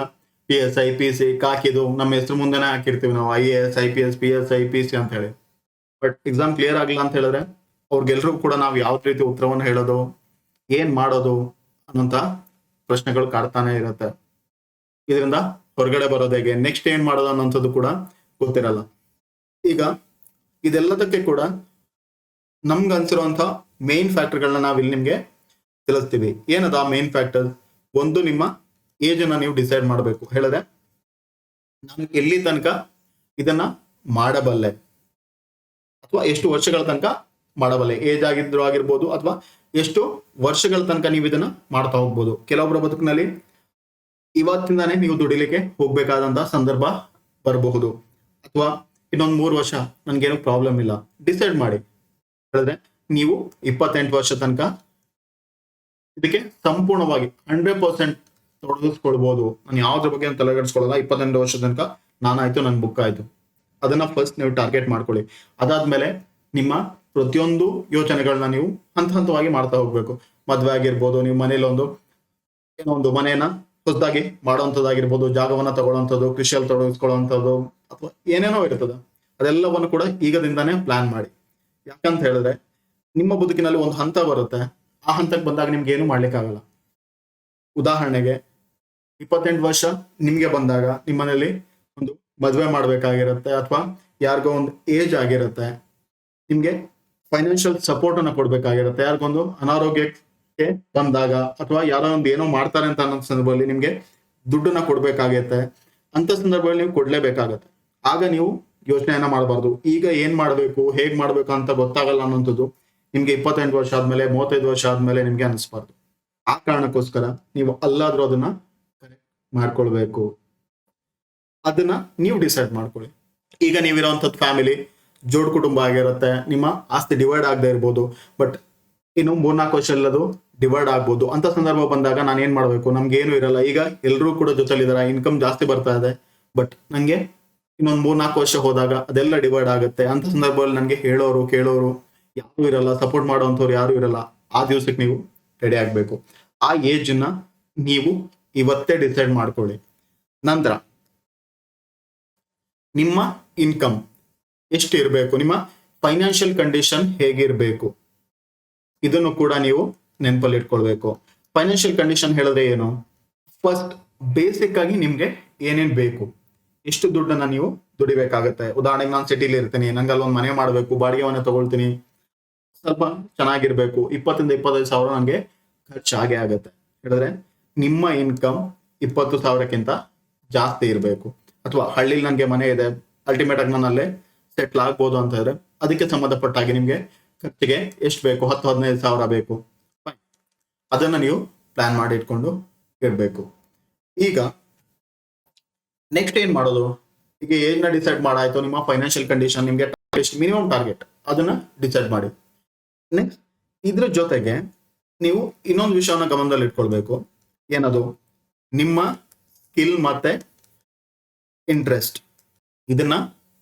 PSI PC ಕಾಕಿದು ನಮ್ಮ ಹೆಸರು ಮುಂದೆನೆ ಹಾಕಿರ್ತೀವಿ ನಾವು IAS IPS PSI PC ಅಂತ ಹೇಳಿ. ಬಟ್ ಎಕ್ಸಾಮ್ ಕ್ಲಿಯರ್ ಆಗಿಲ್ಲ ಅಂತ ಹೇಳಿದ್ರೆ ಅವ್ರಿಗೆಲ್ರಿಗೂ ಕೂಡ ನಾವು ಯಾವ ರೀತಿ ಉತ್ತರವನ್ನು ಹೇಳೋದು, ಏನ್ ಮಾಡೋದು ಅನ್ನೋಂತ ಪ್ರಶ್ನೆಗಳು ಕಾಡ್ತಾನೆ ಇರುತ್ತೆ. ಇದರಿಂದ ಹೊರಗಡೆ ಬರೋದು ಹೇಗೆ, ನೆಕ್ಸ್ಟ್ ಏನ್ ಮಾಡೋದು ಅನ್ನೋಂಥದ್ದು ಕೂಡ ಗೊತ್ತಿರಲ್ಲ. ಈಗ ಇದೆಲ್ಲದಕ್ಕೆ ಕೂಡ ನಮ್ಗೆ ಅನ್ಸಿರುವಂತ ಮೇನ್ ಫ್ಯಾಕ್ಟರ್ಗಳನ್ನ ನಾವಿಲ್ಲಿ ನಿಮ್ಗೆ ತಿಳಿಸ್ತೀವಿ. ಏನದ ಮೇನ್ ಫ್ಯಾಕ್ಟರ್? ಒಂದು, ನಿಮ್ಮ ಏಜ್ ಅನ್ನ ನೀವು ಡಿಸೈಡ್ ಮಾಡಬೇಕು. ಹೇಳಿದ್ರೆ ನಾನು ಎಲ್ಲಿ ತನಕ ಇದನ್ನ ಮಾಡಬಲ್ಲೆ ಅಥವಾ ಎಷ್ಟು ವರ್ಷಗಳ ತನಕ ಮಾಡಬಲ್ಲೆ, ಏಜ್ ಆಗಿದ್ರು ಆಗಿರ್ಬೋದು ಅಥವಾ ಎಷ್ಟು ವರ್ಷಗಳ ತನಕ ನೀವು ಇದನ್ನ ಮಾಡ್ತಾ ಹೋಗ್ಬೋದು. ಕೆಲವೊಬ್ಬರ ಬದುಕಿನಲ್ಲಿ ಇವತ್ತಿಂದಾನೇ ನೀವು ದುಡಿಲಿಕ್ಕೆ ಹೋಗ್ಬೇಕಾದಂತ ಸಂದರ್ಭ ಬರಬಹುದು, ಅಥವಾ ಇನ್ನೊಂದು 3 ವರ್ಷ ನನ್ಗೇನು ಪ್ರಾಬ್ಲಮ್ ಇಲ್ಲ. ಡಿಸೈಡ್ ಮಾಡಿ. ಹೇಳಿದ್ರೆ ನೀವು 28 ವರ್ಷ ತನಕ ಇದಕ್ಕೆ ಸಂಪೂರ್ಣವಾಗಿ 100% ತೊಡಗಿಸ್ಕೊಳ್ಬಹುದು. ನಾನು ಯಾವ್ದ್ರ ಬಗ್ಗೆ ತಲೆಗೆಡಿಸ್ಕೊಳ್ಳಲ್ಲ. 28 ವರ್ಷ ತನಕ ನಾನಾಯ್ತು, ನನ್ ಬುಕ್ ಆಯ್ತು. ಅದನ್ನ ಫಸ್ಟ್ ನೀವು ಟಾರ್ಗೆಟ್ ಮಾಡ್ಕೊಳ್ಳಿ. ಅದಾದ್ಮೇಲೆ ನಿಮ್ಮ ಪ್ರತಿಯೊಂದು ಯೋಚನೆಗಳನ್ನ ನೀವು ಹಂತ ಹಂತವಾಗಿ ಮಾಡ್ತಾ ಹೋಗ್ಬೇಕು. ಮದ್ವೆ ಆಗಿರ್ಬೋದು, ನೀವು ಮನೇಲಿ ಏನೋ ಒಂದು ಮನೆಯನ್ನ ಹೊಸದಾಗಿ ಮಾಡುವಂಥದ್ದಾಗಿರ್ಬೋದು, ಜಾಗವನ್ನ ತಗೊಳ್ಳೋಂಥದ್ದು, ಕೃಷಿಯಲ್ಲಿ ತೊಡಗಿಸ್ಕೊಳ್ಳುವಂಥದ್ದು, ಅಥವಾ ಏನೇನೋ ಇರ್ತದೆ. ಅದೆಲ್ಲವನ್ನು ಕೂಡ ಈಗದಿಂದಾನೇ ಪ್ಲಾನ್ ಮಾಡಿ. ಯಾಕಂತ ಹೇಳಿದ್ರೆ ನಿಮ್ಮ ಬದುಕಿನಲ್ಲಿ ಒಂದು ಹಂತ ಬರುತ್ತೆ. ಆ ಹಂತಕ್ಕೆ ಬಂದಾಗ ನಿಮ್ಗೆ ಏನು ಮಾಡ್ಲಿಕ್ಕಾಗಲ್ಲ. ಉದಾಹರಣೆಗೆ 28 ವರ್ಷ ನಿಮ್ಗೆ ಬಂದಾಗ ನಿಮ್ಮನೇಲಿ ಒಂದು ಮದುವೆ ಮಾಡ್ಬೇಕಾಗಿರುತ್ತೆ, ಅಥವಾ ಯಾರಿಗೋ ಒಂದು ಏಜ್ ಆಗಿರುತ್ತೆ. ನಿಮ್ಗೆ ಫೈನಾನ್ಷಿಯಲ್ ಸಪೋರ್ಟ್ ಅನ್ನ ಕೊಡ್ಬೇಕಾಗಿರುತ್ತೆ. ಯಾರಿಗೊಂದು ಅನಾರೋಗ್ಯಕ್ಕೆ ಬಂದಾಗ, ಅಥವಾ ಯಾರೋ ಒಂದು ಏನೋ ಮಾಡ್ತಾರೆ ಅಂತ ಅನ್ನೋ ಸಂದರ್ಭದಲ್ಲಿ ನಿಮ್ಗೆ ದುಡ್ಡನ್ನ ಕೊಡ್ಬೇಕಾಗತ್ತೆ. ಅಂತ ಸಂದರ್ಭದಲ್ಲಿ ನೀವು ಕೊಡ್ಲೇಬೇಕಾಗತ್ತೆ. ಆಗ ನೀವು ಯೋಚನೆಯನ್ನ ಮಾಡಬಾರ್ದು. ಈಗ ಏನ್ ಮಾಡ್ಬೇಕು, ಹೇಗ್ ಮಾಡ್ಬೇಕು ಅಂತ ಗೊತ್ತಾಗಲ್ಲ ಅನ್ನೋಂಥದ್ದು ನಿಮ್ಗೆ 28 ವರ್ಷ ಆದ್ಮೇಲೆ, 35 ವರ್ಷ ಆದ್ಮೇಲೆ ನಿಮ್ಗೆ ಅನಿಸ್ಬಾರ್ದು. ಆ ಕಾರಣಕ್ಕೋಸ್ಕರ ನೀವು ಅಲ್ಲಾದ್ರೂ ಅದನ್ನ ಕರೆಕ್ಟ್ ಮಾಡ್ಕೊಳ್ಬೇಕು. ಅದನ್ನ ನೀವು ಡಿಸೈಡ್ ಮಾಡ್ಕೊಳ್ಳಿ. ಈಗ ನೀವಿರೋಂಥದ್ದು ಫ್ಯಾಮಿಲಿ ಜೋಡ್ ಕುಟುಂಬ ಆಗಿರುತ್ತೆ. ನಿಮ್ಮ ಆಸ್ತಿ ಡಿವೈಡ್ ಆಗದೆ ಇರ್ಬೋದು, ಬಟ್ ಇನ್ನು 3-4 ವರ್ಷ ಎಲ್ಲದು ಡಿವೈಡ್ ಆಗ್ಬೋದು. ಅಂತ ಸಂದರ್ಭ ಬಂದಾಗ ನಾನು ಏನ್ ಮಾಡ್ಬೇಕು, ನಮ್ಗೆ ಏನು ಇರಲ್ಲ. ಈಗ ಎಲ್ಲರೂ ಕೂಡ ಜೊತೆಲಿದಾರ, ಇನ್ಕಮ್ ಜಾಸ್ತಿ ಬರ್ತಾ ಇದೆ, ಬಟ್ ನಂಗೆ ಇನ್ನೊಂದು 3-4 ವರ್ಷ ಹೋದಾಗ ಅದೆಲ್ಲ ಡಿವೈಡ್ ಆಗುತ್ತೆ. ಅಂತ ಸಂದರ್ಭದಲ್ಲಿ ನನಗೆ ಹೇಳೋರು ಕೇಳೋರು ಯಾರು ಇರಲ್ಲ, ಸಪೋರ್ಟ್ ಮಾಡೋಂಥವ್ರು ಯಾರು ಇರಲ್ಲ. ಆ ದಿವಸಕ್ಕೆ ನೀವು ರೆಡಿ ಆಗ್ಬೇಕು. ಆ ಏಜ್ ನ ನೀವು ಇವತ್ತೇ ಡಿಸೈಡ್ ಮಾಡ್ಕೊಳ್ಳಿ. ನಂತರ ನಿಮ್ಮ ಇನ್ಕಮ್ ಎಷ್ಟು ಇರಬೇಕು, ನಿಮ್ಮ ಫೈನಾನ್ಷಿಯಲ್ ಕಂಡೀಷನ್ ಹೇಗಿರ್ಬೇಕು, ಇದನ್ನು ಕೂಡ ನೀವು ನೆನಪಲ್ಲಿ ಇಟ್ಕೊಳ್ಬೇಕು. ಫೈನಾನ್ಷಿಯಲ್ ಕಂಡೀಷನ್ ಹೇಳಿದ್ರೆ ಏನು? ಫಸ್ಟ್ ಬೇಸಿಕ್ ಆಗಿ ನಿಮ್ಗೆ ಏನೇನ್ ಬೇಕು, ಎಷ್ಟು ದುಡ್ಡನ್ನ ನೀವು ದುಡಿಬೇಕಾಗತ್ತೆ. ಉದಾಹರಣೆಗೆ ನಾನು ಸಿಟಿಲಿ ಇರ್ತೀನಿ, ನಂಗೆ ಅಲ್ಲೊಂದು ಮನೆ ಮಾಡಬೇಕು, ಬಾಡಿಗೆ ಮನೆ ತಗೊಳ್ತೀನಿ, ಸ್ವಲ್ಪ ಚೆನ್ನಾಗಿರ್ಬೇಕು. 20-25 ಸಾವಿರ ನನಗೆ ಖರ್ಚಾಗೆ ಆಗತ್ತೆ. ಹೇಳಿದ್ರೆ ನಿಮ್ಮ ಇನ್ಕಮ್ 20 ಸಾವಿರಕ್ಕಿಂತ ಜಾಸ್ತಿ ಇರಬೇಕು. ಅಥವಾ ಹಳ್ಳಿಲಿ ನನಗೆ ಮನೆ ಇದೆ, ಅಲ್ಟಿಮೇಟ್ ಆಗಿ ನಾನು ಅಲ್ಲೇ ಸೆಟ್ಲ್ ಆಗ್ಬೋದು ಅಂತ ಹೇಳಿದ್ರೆ ಅದಕ್ಕೆ ಸಂಬಂಧಪಟ್ಟಾಗಿ ನಿಮ್ಗೆ ಖರ್ಚಿಗೆ ಎಷ್ಟು ಬೇಕು, 10-15 ಸಾವಿರ ಬೇಕು. ಅದನ್ನ ನೀವು ಪ್ಲಾನ್ ಮಾಡಿ ಇಟ್ಕೊಂಡು ಇರ್ಬೇಕು. ಈಗ ನೆಕ್ಸ್ಟ್ ಏನ್ ಮಾಡೋದು? ಈಗ ಏನ ಡಿಸೈಡ್ ಮಾಡಾಯ್ತು, ನಿಮ್ಮ ಫೈನಾನ್ಷಿಯಲ್ ಕಂಡೀಷನ್, ನಿಮ್ಗೆ ಮಿನಿಮಮ್ ಟಾರ್ಗೆಟ್ ಅದನ್ನ ಡಿಸೈಡ್ ಮಾಡಿ. ನೆಕ್ಸ್ಟ್ ಇದ್ರ ಜೊತೆಗೆ ನೀವು ಇನ್ನೊಂದು ವಿಷಯವನ್ನ ಗಮನದಲ್ಲಿ ಇಟ್ಕೊಳ್ಬೇಕು. ಏನದು? ನಿಮ್ಮ ಸ್ಕಿಲ್ ಮತ್ತೆ ಇಂಟ್ರೆಸ್ಟ್. ಇದನ್ನ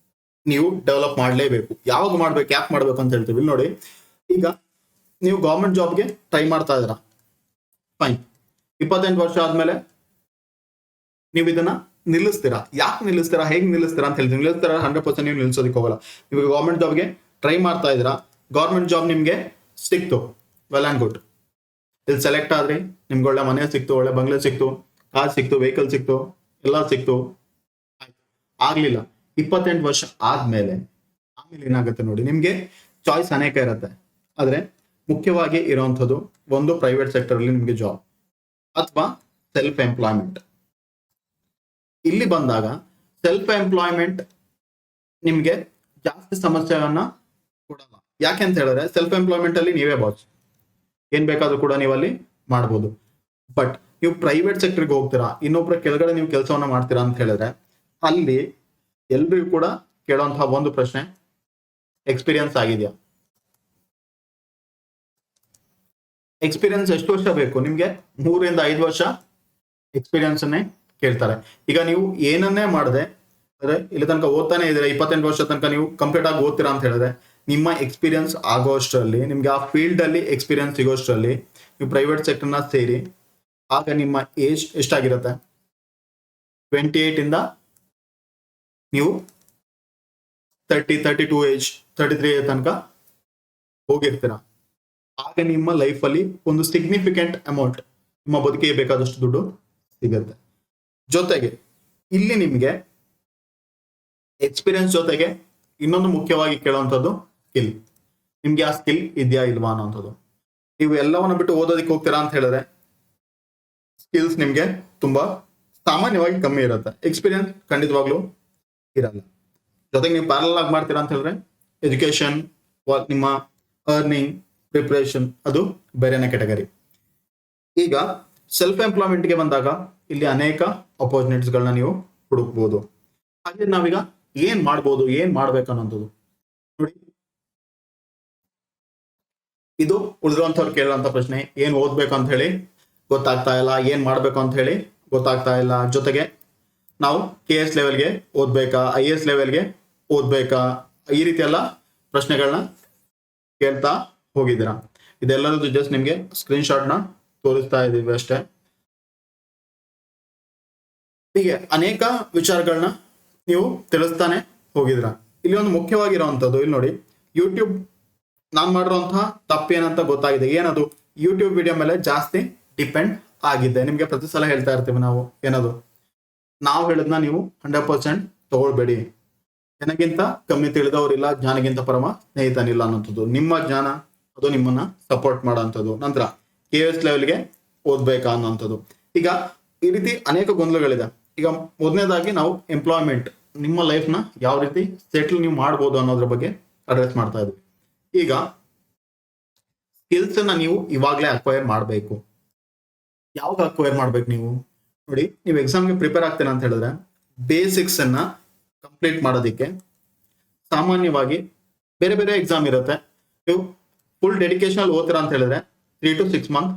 ನೀವು ಡೆವಲಪ್ ಮಾಡಲೇಬೇಕು. ಯಾವಾಗ ಮಾಡ್ಬೇಕು, ಯಾಕೆ ಮಾಡ್ಬೇಕು ಅಂತ ಹೇಳ್ತೀವಿ ನೋಡಿ. ಈಗ ನೀವು ಗೌರ್ಮೆಂಟ್ ಜಾಬ್ಗೆ ಟ್ರೈ ಮಾಡ್ತಾ ಇದ್ದೀರಾ, ಫೈನ್. 28 ವರ್ಷ ಆದ್ಮೇಲೆ ನೀವು ಇದನ್ನ ನಿಲ್ಲಿಸ್ತೀರಾ. ಯಾಕೆ ನಿಲ್ಲಿಸ್ತೀರಾ, ಹೇಗೆ ನಿಲ್ಲಿಸ್ತೀರಾ ಅಂತ ಹೇಳ್ತೀವಿ. ನಿಲ್ಲಿಸ್ತೀರಾ 100% ನೀವು ನಿಲ್ಸೋದಕ್ಕೆ ಹೋಗಲ್ಲ. ನೀವು ಗೌರ್ಮೆಂಟ್ ಜಾಬ್ಗೆ ಟ್ರೈ ಮಾಡ್ತಾ ಇದ್ದೀರಾ, ಗೌರ್ಮೆಂಟ್ ಜಾಬ್ ನಿಮ್ಗೆ ಸಿಕ್ತು, ವೆಲ್ ಆ್ಯಂಡ್ ಗುಡ್. ಇಲ್ಲಿ ಸೆಲೆಕ್ಟ್ ಆದ್ರಿ, ನಿಮ್ಗೆ ಒಳ್ಳೆ ಮನೆ ಸಿಕ್ತು, ಒಳ್ಳೆ ಬಂಗ್ಲೆ ಸಿಕ್ತು, ಕಾರ್ ಸಿಕ್ತು, ವೆಹಿಕಲ್ ಸಿಕ್ತು, ಎಲ್ಲ ಸಿಕ್ತು. ಆಗ್ಲಿಲ್ಲ 28 ವರ್ಷ ಆದ್ಮೇಲೆ ಆಮೇಲೆ ಏನಾಗುತ್ತೆ ನೋಡಿ. ನಿಮ್ಗೆ ಚಾಯ್ಸ್ ಅನೇಕ ಇರುತ್ತೆ, ಆದ್ರೆ ಮುಖ್ಯವಾಗಿ ಇರುವಂಥದ್ದು ಒಂದು ಪ್ರೈವೇಟ್ ಸೆಕ್ಟರ್ ಅಲ್ಲಿ ನಿಮ್ಗೆ ಜಾಬ್, ಅಥವಾ ಸೆಲ್ಫ್ ಎಂಪ್ಲಾಯ್ಮೆಂಟ್. ಇಲ್ಲಿ ಬಂದಾಗ ಸೆಲ್ಫ್ ಎಂಪ್ಲಾಯ್ಮೆಂಟ್ ನಿಮ್ಗೆ ಜಾಸ್ತಿ ಸಮಸ್ಯೆಯನ್ನ ಕೊಡಲ್ಲ. ಯಾಕೆ ಅಂತ ಹೇಳಿದ್ರೆ ಸೆಲ್ಫ್ ಎಂಪ್ಲಾಯ್ಮೆಂಟ್ ಅಲ್ಲಿ ನೀವೇ ಬಾಸ್, ಏನ್ ಬೇಕಾದ್ರೂ ಕೂಡ ನೀವು ಅಲ್ಲಿ ಮಾಡ್ಬೋದು. ಬಟ್ ನೀವು ಪ್ರೈವೇಟ್ ಸೆಕ್ಟರ್ಗೆ ಹೋಗ್ತೀರಾ, ಇನ್ನೊಬ್ಬರ ಕೆಳಗಡೆ ನೀವು ಕೆಲಸವನ್ನ ಮಾಡ್ತೀರಾ ಅಂತ ಹೇಳಿದ್ರೆ ಅಲ್ಲಿ ಎಲ್ರಿಗೂ ಕೂಡ ಕೇಳುವಂತಹ ಒಂದು ಪ್ರಶ್ನೆ, ಎಕ್ಸ್ಪೀರಿಯನ್ಸ್ ಆಗಿದೆಯಾ? ಎಕ್ಸ್ಪೀರಿಯನ್ಸ್ ಎಷ್ಟು ವರ್ಷ ಬೇಕು ನಿಮ್ಗೆ? 3-5 ವರ್ಷ ಎಕ್ಸ್ಪೀರಿಯನ್ಸ್ ಅನ್ನೇ ಕೇಳ್ತಾರೆ. ಈಗ ನೀವು ಏನನ್ನೇ ಮಾಡದೆ ಅಂದ್ರೆ ಇಲ್ಲಿ ತನಕ ಓದ್ತಾನೆ ಇದ್ರೆ 28 ವರ್ಷ ತನಕ ನೀವು ಕಂಪ್ಲೀಟ್ ಆಗಿ ಓದ್ತೀರಾ ಅಂತ ಹೇಳಿದ್ರೆ ನಿಮ್ಮ ಎಕ್ಸ್ಪೀರಿಯನ್ಸ್ ಆಗೋ ಅಷ್ಟರಲ್ಲಿ, ನಿಮ್ಗೆ ಆ ಫೀಲ್ಡ್ ಅಲ್ಲಿ ಎಕ್ಸ್ಪೀರಿಯನ್ಸ್ ಸಿಗೋ ಅಷ್ಟರಲ್ಲಿ ನೀವು ಪ್ರೈವೇಟ್ ಸೆಕ್ಟರ್ನ ಸೇರಿ, ಆಗ ನಿಮ್ಮ ಏಜ್ ಎಷ್ಟಾಗಿರುತ್ತೆ? 28 ಇಂದ ನೀವು 32 ಏಜ್ 33 ತನಕ ಹೋಗಿರ್ತೀರ. ಆಗ ನಿಮ್ಮ ಲೈಫಲ್ಲಿ ಒಂದು ಸಿಗ್ನಿಫಿಕೆಂಟ್ ಅಮೌಂಟ್, ನಿಮ್ಮ ಬದುಕಿಗೆ ಬೇಕಾದಷ್ಟು ದುಡ್ಡು ಸಿಗುತ್ತೆ. ಜೊತೆಗೆ ಇಲ್ಲಿ ನಿಮಗೆ ಎಕ್ಸ್ಪೀರಿಯನ್ಸ್ ಜೊತೆಗೆ ಇನ್ನೊಂದು ಮುಖ್ಯವಾಗಿ ಕೇಳುವಂಥದ್ದು ಸ್ಕಿಲ್. ನಿಮ್ಗೆ ಆ ಸ್ಕಿಲ್ ಇದೆಯಾ ಇಲ್ವಾ ಅನ್ನೋಂಥದ್ದು. ನೀವು ಎಲ್ಲವನ್ನ ಬಿಟ್ಟು ಓದೋದಕ್ಕೆ ಹೋಗ್ತೀರಾ ಅಂತ ಹೇಳಿದ್ರೆ ಸ್ಕಿಲ್ಸ್ ನಿಮ್ಗೆ ತುಂಬಾ ಸಾಮಾನ್ಯವಾಗಿ ಕಮ್ಮಿ ಇರುತ್ತೆ, ಎಕ್ಸ್ಪೀರಿಯನ್ಸ್ ಖಂಡಿತವಾಗ್ಲೂ ಇರಲ್ಲ. ಜೊತೆಗೆ ನೀವು ಪ್ಯಾರಲ್ ಆಗಿ ಮಾಡ್ತೀರಾ ಅಂತ ಹೇಳಿದ್ರೆ ಎಜುಕೇಶನ್, ನಿಮ್ಮ ಅರ್ನಿಂಗ್, ಪ್ರಿಪರೇಷನ್ ಅದು ಬೇರೆನೇ ಕೆಟಗರಿ. ಈಗ ಸೆಲ್ಫ್ ಎಂಪ್ಲಾಯ್ಮೆಂಟ್ಗೆ ಬಂದಾಗ ಇಲ್ಲಿ ಅನೇಕ ಅಪರ್ಚುನಿಟೀಸ್ಗಳನ್ನ ನೀವು ಹುಡುಕ್ಬೋದು. ಹಾಗೆ ನಾವೀಗ ಏನ್ ಮಾಡ್ಬೋದು, ಏನ್ ಮಾಡ್ಬೇಕನ್ನೋದು ನೋಡಿ. ಇದು ಉಳಿದಿರುವಂತವ್ರು ಕೇಳುವಂತ ಪ್ರಶ್ನೆ, ಏನ್ ಓದ್ಬೇಕು ಅಂತ ಹೇಳಿ ಗೊತ್ತಾಗ್ತಾ ಇಲ್ಲ, ಏನ್ ಮಾಡ್ಬೇಕು ಅಂತ ಹೇಳಿ ಗೊತ್ತಾಗ್ತಾ ಇಲ್ಲ. ಜೊತೆಗೆ ನಾವು KS ಲೆವೆಲ್ಗೆ ಓದ್ಬೇಕಾ, IAS ಲೆವೆಲ್ಗೆ ಓದ್ಬೇಕಾ, ಈ ರೀತಿ ಎಲ್ಲ ಪ್ರಶ್ನೆಗಳನ್ನ ಕೇಳ್ತಾ ಹೋಗಿದ್ದೀರಾ. ಇದೆಲ್ಲರದ್ದು ಜಸ್ಟ್ ನಿಮ್ಗೆ ಸ್ಕ್ರೀನ್ ಶಾಟ್ ನ ತೋರಿಸ್ತಾ ಇದೀವಿ ಅಷ್ಟೇ. ಹೀಗೆ ಅನೇಕ ವಿಚಾರಗಳನ್ನ ನೀವು ತಿಳಿಸ್ತಾನೆ ಹೋಗಿದ್ರ. ಇಲ್ಲಿ ಒಂದು ಮುಖ್ಯವಾಗಿರುವಂತದ್ದು, ಇಲ್ಲಿ ನೋಡಿ, ಯೂಟ್ಯೂಬ್ ನಾನ್ ಮಾಡಿರುವಂತಹ ತಪ್ಪೇನಂತ ಗೊತ್ತಾಗಿದೆ. ಏನದು? ಯೂಟ್ಯೂಬ್ ವಿಡಿಯೋ ಮೇಲೆ ಜಾಸ್ತಿ ಡಿಪೆಂಡ್ ಆಗಿದೆ. ನಿಮ್ಗೆ ಪ್ರತಿ ಸಲ ಹೇಳ್ತಾ ಇರ್ತೀವಿ ನಾವು, ಏನದು, ನಾವು ಹೇಳದ್ನ ನೀವು 100% ತಗೊಳ್ಬೇಡಿ. ಜನಗಿಂತ ಕಮ್ಮಿ ತಿಳಿದವರಿಲ್ಲ, ಜ್ಞಾನಗಿಂತ ಪರಮ ಸ್ನೇಹಿತನಿಲ್ಲ ಅನ್ನೋಂಥದ್ದು. ನಿಮ್ಮ ಜ್ಞಾನ ಅದು ನಿಮ್ಮನ್ನ ಸಪೋರ್ಟ್ ಮಾಡೋಂಥದ್ದು. ನಂತರ KS ಲೆವೆಲ್ಗೆ ಓದ್ಬೇಕಾ ಅನ್ನೋಂಥದ್ದು. ಈಗ ಈ ರೀತಿ ಅನೇಕ ಗೊಂದಲಗಳಿದೆ. ಈಗ ಮೊದಲನೇದಾಗಿ ನಾವು ಎಂಪ್ಲಾಯ್ಮೆಂಟ್, ನಿಮ್ಮ ಲೈಫ್ನ ಯಾವ ರೀತಿ ಸೆಟ್ಲ್ ನೀವು ಮಾಡ್ಬೋದು ಅನ್ನೋದ್ರ ಬಗ್ಗೆ ಅಡ್ರೆಸ್ ಮಾಡ್ತಾ ಇದ್ವಿ. ಈಗ ಸ್ಕಿಲ್ಸ್ ಅನ್ನ ನೀವು ಇವಾಗಲೇ ಅಕ್ವೈರ್ ಮಾಡಬೇಕು. ಯಾವಾಗ ಅಕ್ವೈರ್ ಮಾಡ್ಬೇಕು? ನೀವು ನೋಡಿ, ನೀವು ಎಕ್ಸಾಮ್ಗೆ ಪ್ರಿಪೇರ್ ಆಗ್ತೀರಾ ಅಂತ ಹೇಳಿದ್ರೆ ಬೇಸಿಕ್ಸ್ ಅನ್ನ ಕಂಪ್ಲೀಟ್ ಮಾಡೋದಿಕ್ಕೆ ಸಾಮಾನ್ಯವಾಗಿ ಬೇರೆ ಬೇರೆ ಎಕ್ಸಾಮ್ ಇರುತ್ತೆ. ನೀವು ಫುಲ್ ಡೆಡಿಕೇಶನ್ ಅಲ್ಲಿ ಓದ್ತೀರಾ ಅಂತ ಹೇಳಿದ್ರೆ 3 to 6 ಮಂತ್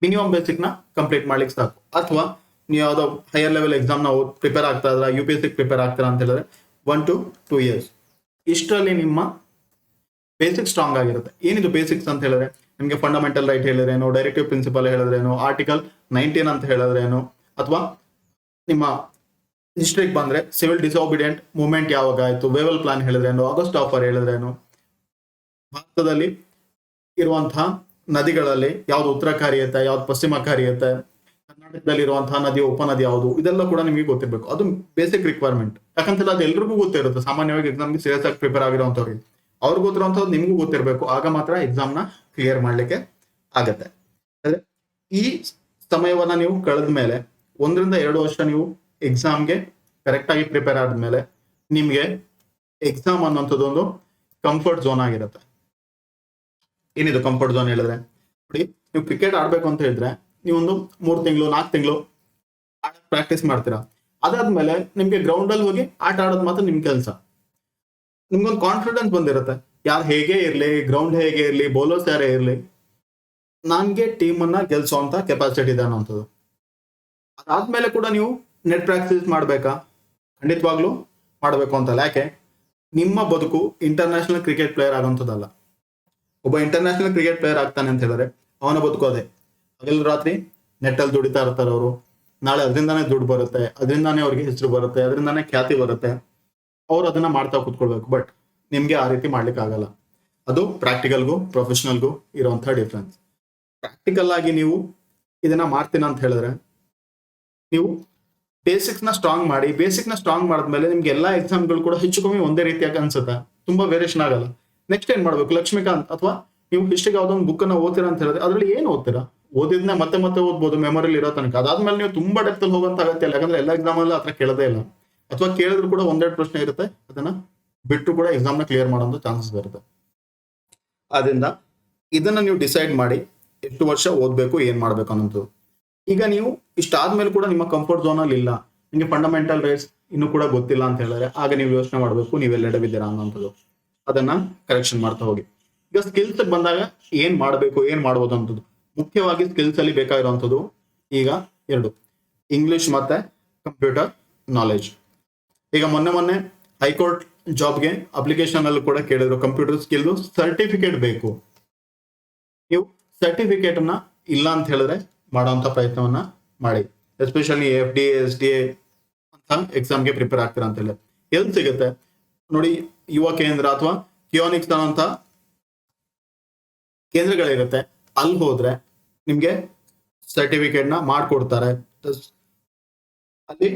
ಮಿನಿಮಮ್ ಬೇಸಿಕ್ ನ ಕಂಪ್ಲೀಟ್ ಮಾಡ್ಲಿಕ್ಕೆ ಸಾಕು. ಅಥವಾ ನೀವು ಯಾವ್ದೋ ಹೈಯರ್ ಲೆವೆಲ್ ಎಕ್ಸಾಮ್ ನ ಪ್ರಿಪೇರ್ ಆಗ್ತಾ ಇದ್ರ, UPSC ಪ್ರಿಪೇರ್ ಆಗ್ತೀರಾ ಅಂತ ಹೇಳಿದ್ರೆ 1 to 2 years ಇಷ್ಟರಲ್ಲಿ ನಿಮ್ಮ ಬೇಸಿಕ್ ಸ್ಟ್ರಾಂಗ್ ಆಗಿರುತ್ತೆ. ಏನಿದು ಬೇಸಿಕ್ಸ್ ಅಂತ ಹೇಳಿದ್ರೆ, ನಿಮ್ಗೆ ಫಂಡಮೆಂಟಲ್ ರೈಟ್ ಹೇಳಿದ್ರೇನು, ಡೈರೆಕ್ಟಿವ್ ಪ್ರಿನ್ಸಿಪಲ್ ಹೇಳಿದ್ರೇನು, ಆರ್ಟಿಕಲ್ 19 ಅಂತ ಹೇಳಿದ್ರೇನು, ಅಥವಾ ನಿಮ್ಮ ಹಿಸ್ಟ್ರಿಗೆ ಬಂದ್ರೆ ಸಿವಿಲ್ ಡಿಸೋಬಿಡಿಯಂಟ್ ಮೂವ್ಮೆಂಟ್ ಯಾವಾಗ ಆಯ್ತು, ವೇವಲ್ ಪ್ಲಾನ್ ಹೇಳಿದ್ರೇನು, ಆಗಸ್ಟ್ ಆಫರ್ ಹೇಳಿದ್ರೇನು, ಭಾರತದಲ್ಲಿ ಇರುವಂತಹ ನದಿಗಳಲ್ಲಿ ಯಾವ್ದು ಉತ್ತರಕಾರಿ ಐತೆ, ಯಾವ್ದು ಪಶ್ಚಿಮಕಾರಿ ಐತೆ, ಕರ್ನಾಟಕದಲ್ಲಿ ಇರುವಂತಹ ನದಿ ಉಪನದಿ ಯಾವುದು, ಇದೆಲ್ಲ ಕೂಡ ನಿಮಗೆ ಗೊತ್ತಿರಬೇಕು. ಅದು ಬೇಸಿಕ್ ರಿಕ್ವೈರ್ಮೆಂಟ್. ಯಾಕಂತಲ್ಲ ಅದು ಎಲ್ರಿಗೂ ಗೊತ್ತಿರುತ್ತೆ. ಸಾಮಾನ್ಯವಾಗಿ ಎಕ್ಸಾಮ್ಗೆ ಸೀರಿಯಸ್ ಆಗಿ ಪ್ರಿಪೇರ್ ಆಗಿರುವಂತವ್ರಿಗೆ ಅವ್ರಿಗೆ ಗೊತ್ತಿರುವಂತದ್ದು ನಿಮ್ಗೂ ಗೊತ್ತಿರಬೇಕು. ಆಗ ಮಾತ್ರ ಎಕ್ಸಾಮ್ ನ ಕ್ಲಿಯರ್ ಮಾಡ್ಲಿಕ್ಕೆ ಆಗತ್ತೆ. ಈ ಸಮಯವನ್ನ ನೀವು ಕಳೆದ ಮೇಲೆ 1 ರಿಂದ 2 ವರ್ಷ ನೀವು ಎಕ್ಸಾಮ್ಗೆ ಕರೆಕ್ಟ್ ಆಗಿ ಪ್ರಿಪೇರ್ ಆದ್ಮೇಲೆ ನಿಮ್ಗೆ ಎಕ್ಸಾಮ್ ಅನ್ನೋಂಥದ್ದೊಂದು ಕಂಫರ್ಟ್ ಝೋನ್ ಆಗಿರುತ್ತೆ. ಏನಿದು ಕಂಫರ್ಟ್ ಝೋನ್ ಹೇಳಿದ್ರೆ, ನೋಡಿ, ನೀವು ಕ್ರಿಕೆಟ್ ಆಡ್ಬೇಕು ಅಂತ ಹೇಳಿದ್ರೆ ನೀವೊಂದು 3 ತಿಂಗಳು 4 ತಿಂಗಳು ಪ್ರಾಕ್ಟೀಸ್ ಮಾಡ್ತೀರಾ. ಅದಾದ್ಮೇಲೆ ನಿಮ್ಗೆ ಗ್ರೌಂಡ್ ಅಲ್ಲಿ ಹೋಗಿ ಆಟ ಆಡೋದು ಮಾತ್ರ ನಿಮ್ ಕೆಲಸ. ನಿಮ್ಗೊಂದು ಕಾನ್ಫಿಡೆನ್ಸ್ ಬಂದಿರುತ್ತೆ, ಯಾರು ಹೇಗೆ ಇರ್ಲಿ, ಗ್ರೌಂಡ್ ಹೇಗೆ ಇರ್ಲಿ, ಬೌಲರ್ಸ್ ಯಾರೇ ಇರ್ಲಿ, ನನ್ಗೆ ಟೀಮ್ ಅನ್ನ ಗೆಲ್ಸೋಂತ ಕೆಪಾಸಿಟಿ ಇದೆ ಅನ್ನೋಂಥದ್ದು. ಅದಾದ್ಮೇಲೆ ಕೂಡ ನೀವು ನೆಟ್ ಪ್ರಾಕ್ಟೀಸ್ ಮಾಡ್ಬೇಕಾ? ಖಂಡಿತವಾಗ್ಲೂ ಮಾಡ್ಬೇಕು ಅಂತಲ್ಲ. ಯಾಕೆ? ನಿಮ್ಮ ಬದುಕು ಇಂಟರ್ನ್ಯಾಷನಲ್ ಕ್ರಿಕೆಟ್ ಪ್ಲೇಯರ್ ಆಗೋಂಥದ್ದಲ್ಲ. ಒಬ್ಬ ಇಂಟರ್ನ್ಯಾಷನಲ್ ಕ್ರಿಕೆಟ್ ಪ್ಲೇಯರ್ ಆಗ್ತಾನೆ ಅಂತ ಹೇಳಿದ್ರೆ ಅವನ ಬದುಕು ಅದೇ. ಹಗಲು ರಾತ್ರಿ ನೆಟ್ಟಲ್ಲಿ ದುಡಿತಾ ಇರ್ತಾರೆ ಅವರು. ನಾಳೆ ಅದರಿಂದಾನೇ ದುಡ್ಡು ಬರುತ್ತೆ, ಅದರಿಂದಾನೇ ಅವ್ರಿಗೆ ಹೆಸರು ಬರುತ್ತೆ, ಅದರಿಂದಾನೇ ಖ್ಯಾತಿ ಬರುತ್ತೆ. ಅವ್ರು ಅದನ್ನ ಮಾಡ್ತಾ ಕೂತ್ಕೊಳ್ಬೇಕು. ಬಟ್ ನಿಮ್ಗೆ ಆ ರೀತಿ ಮಾಡ್ಲಿಕ್ಕೆ ಆಗಲ್ಲ. ಅದು ಪ್ರಾಕ್ಟಿಕಲ್ಗೂ ಪ್ರೊಫೆಷನಲ್ಗೂ ಇರುವಂತಹ ಡಿಫ್ರೆನ್ಸ್. ಪ್ರಾಕ್ಟಿಕಲ್ ಆಗಿ ನೀವು ಇದನ್ನ ಮಾಡ್ತೀನ ಅಂತ ಹೇಳಿದ್ರೆ ನೀವು ಬೇಸಿಕ್ಸ್ ನ ಸ್ಟ್ರಾಂಗ್ ಮಾಡಿ. ಬೇಸಿಕ್ ನ ಸ್ಟ್ರಾಂಗ್ ಮಾಡಿದ್ಮೇಲೆ ನಿಮ್ಗೆ ಎಲ್ಲಾ ಎಕ್ಸಾಮ್ಗಳು ಕೂಡ ಹೆಚ್ಚು ಕಮ್ಮಿ ಒಂದೇ ರೀತಿಯಾಗಿ ಅನ್ಸುತ್ತೆ, ತುಂಬಾ ವೇರಿಯೇಷನ್ ಆಗಲ್ಲ. ನೆಕ್ಸ್ಟ್ ಏನ್ ಮಾಡ್ಬೇಕು? ಲಕ್ಷ್ಮೀಕಾಂತ್ ಅಥವಾ ನೀವು ಹಿಸ್ಟ್ರಿಗೆ ಯಾವ್ದೊಂದು ಬುಕ್ ಅನ್ನ ಓದ್ತೀರಾ ಅಂತ ಹೇಳಿದ್ರೆ ಅದ್ರಲ್ಲಿ ಏನ್ ಓದ್ತೀರಾ? ಓದಿದ್ನ ಮತ್ತೆ ಮತ್ತೆ ಓದ್ಬೋದು ಮೆಮೊರಿಲಿ ಇರೋ ತನಕ. ಅದಾದ್ಮೇಲೆ ನೀವು ತುಂಬಾ ಡೆಪ್ತ್ ಅಲ್ಲಿ ಹೋಗುವಂತ ಅಗತ್ಯ ಇಲ್ಲ. ಯಾಕಂದ್ರೆ ಎಲ್ಲ ಎಕ್ಸಾಮ್ ಅಲ್ಲಿ ಆತರ ಕೇಳದೇ ಇಲ್ಲ. ಅಥವಾ ಕೇಳಿದ್ರು ಕೂಡ 1-2 ಪ್ರಶ್ನೆ ಇರುತ್ತೆ, ಅದನ್ನ ಬಿಟ್ಟು ಕೂಡ ಎಕ್ಸಾಮ್ ನ ಕ್ಲಿಯರ್ ಮಾಡೋ ಚಾನ್ಸಸ್ ಬರುತ್ತೆ. ಆದ್ರಿಂದ ಇದನ್ನ ನೀವು ಡಿಸೈಡ್ ಮಾಡಿ ಎಷ್ಟು ವರ್ಷ ಓದ್ಬೇಕು, ಏನ್ ಮಾಡ್ಬೇಕು ಅನ್ನೋದು. ಈಗ ನೀವು ಇಷ್ಟಾದ್ಮೇಲೆ ಕೂಡ ನಿಮ್ಮ ಕಂಫರ್ಟ್ ಝೋನ್ ಅಲ್ಲಿ ಇಲ್ಲ, ನಿಮಗೆ ಫಂಡಮೆಂಟಲ್ ರೈಟ್ಸ್ ಇನ್ನೂ ಕೂಡ ಗೊತ್ತಿಲ್ಲ ಅಂತ ಹೇಳಿದ್ರೆ ಆಗ ನೀವು ಯೋಚನೆ ಮಾಡಬೇಕು ನೀವೆಲ್ಲೆಡವಿದ್ದೀರಾ ಅನ್ನೋಂಥದ್ದು. ಅದನ್ನ ಕರೆಕ್ಷನ್ ಮಾಡ್ತಾ ಹೋಗಿ. ಈಗ ಸ್ಕಿಲ್ಸ್ ಬಂದಾಗ ಏನ್ ಮಾಡ್ಬೇಕು, ಏನ್ ಮಾಡ್ಬೋದು ಅನ್ನೋದು. ಮುಖ್ಯವಾಗಿ ಸ್ಕಿಲ್ಸ್ ಅಲ್ಲಿ ಬೇಕಾಗಿರುವಂಥದ್ದು ಈಗ 2: ಇಂಗ್ಲಿಷ್ ಮತ್ತೆ ಕಂಪ್ಯೂಟರ್ ನಾಲೆಜ್. ಈಗ ಮೊನ್ನೆ ಹೈಕೋರ್ಟ್ ಜಾಬ್ಗೆ ಅಪ್ಲಿಕೇಶನ್ ಅಲ್ಲಿ ಕೂಡ ಕೇಳಿದ್ರು ಕಂಪ್ಯೂಟರ್ ಸ್ಕಿಲ್ ಸರ್ಟಿಫಿಕೇಟ್ ಬೇಕು. ನೀವು ಸರ್ಟಿಫಿಕೇಟ್ ಅನ್ನ ಇಲ್ಲ ಅಂತ ಹೇಳಿದ್ರೆ ಮಾಡೋಂಥ ಪ್ರಯತ್ನವನ್ನ ಮಾಡಿ. ಎಸ್ಪೆಷಲಿ FD SDA ಅಂತ ಎಕ್ಸಾಮ್ಗೆ ಪ್ರಿಪೇರ್ ಆಗ್ತೀರಾ ಅಂತ ಹೇಳಿ. ಎಲ್ಲಿ ಸಿಗುತ್ತೆ ನೋಡಿ, ಯುವ ಕೇಂದ್ರ ಅಥವಾ ಕಿಯೋನಿಕ್ಸ್ ಅಂತ ಕೇಂದ್ರಗಳಿರುತ್ತೆ. ಅಲ್ಲಿ ಹೋದ್ರೆ ನಿಮ್ಗೆ ಸರ್ಟಿಫಿಕೇಟ್ ನ ಮಾಡ್ಕೊಡ್ತಾರೆ. ಅಲ್ಲಿ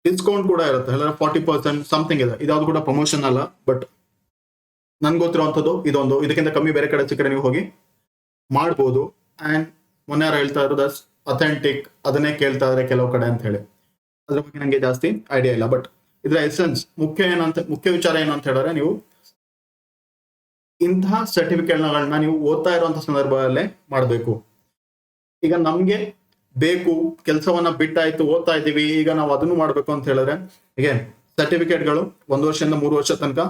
ಡಿಸ್ಕೌಂಟ್ ಕೂಡ ಇರುತ್ತೆ, 40% ಸಮಥಿಂಗ್ ಇದೆ. ಇದಾದ್ರು ಕೂಡ ಪ್ರಮೋಷನ್ ಅಲ್ಲ, ಬಟ್ ನನ್ಗೆ ಗೊತ್ತಿರುವಂಥದ್ದು ಇದೊಂದು. ಇದಕ್ಕಿಂತ ಕಮ್ಮಿ ಬೇರೆ ಕಡೆ ಸಿಕ್ಕರೆ ನೀವು ಹೋಗಿ ಮಾಡ್ಬೋದು. ಅಂಡ್ ಮೊನ್ನೆ ಯಾರು ಹೇಳ್ತಾ ಇರೋದು ಅಥೆಂಟಿಕ್, ಅದನ್ನೇ ಕೇಳ್ತಾ ಇದ್ರೆ ಕೆಲವು ಕಡೆ ಅಂತ ಹೇಳಿ. ಅದ್ರ ಬಗ್ಗೆ ನಂಗೆ ಜಾಸ್ತಿ ಐಡಿಯಾ ಇಲ್ಲ. ಬಟ್ ಇದ್ರ ಎಸೆನ್ಸ್ ಮುಖ್ಯ ವಿಚಾರ ಏನು ಅಂತ ಹೇಳಿದ್ರೆ, ನೀವು ಇಂತಹ ಸರ್ಟಿಫಿಕೇಟ್ಗಳನ್ನ ನೀವು ಓದ್ತಾ ಇರುವಂತಹ ಸಂದರ್ಭದಲ್ಲೇ ಮಾಡಬೇಕು. ಈಗ ನಮ್ಗೆ ಬೇಕು, ಕೆಲಸವನ್ನ ಬಿಟ್ಟಾಯ್ತು, ಓದ್ತಾ ಇದ್ದೀವಿ, ಈಗ ನಾವು ಅದನ್ನು ಮಾಡ್ಬೇಕು ಅಂತ ಹೇಳಿದ್ರೆ, ಹೀಗೆ ಸರ್ಟಿಫಿಕೇಟ್ಗಳು 1 ವರ್ಷದಿಂದ 3 ವರ್ಷ ತನಕ,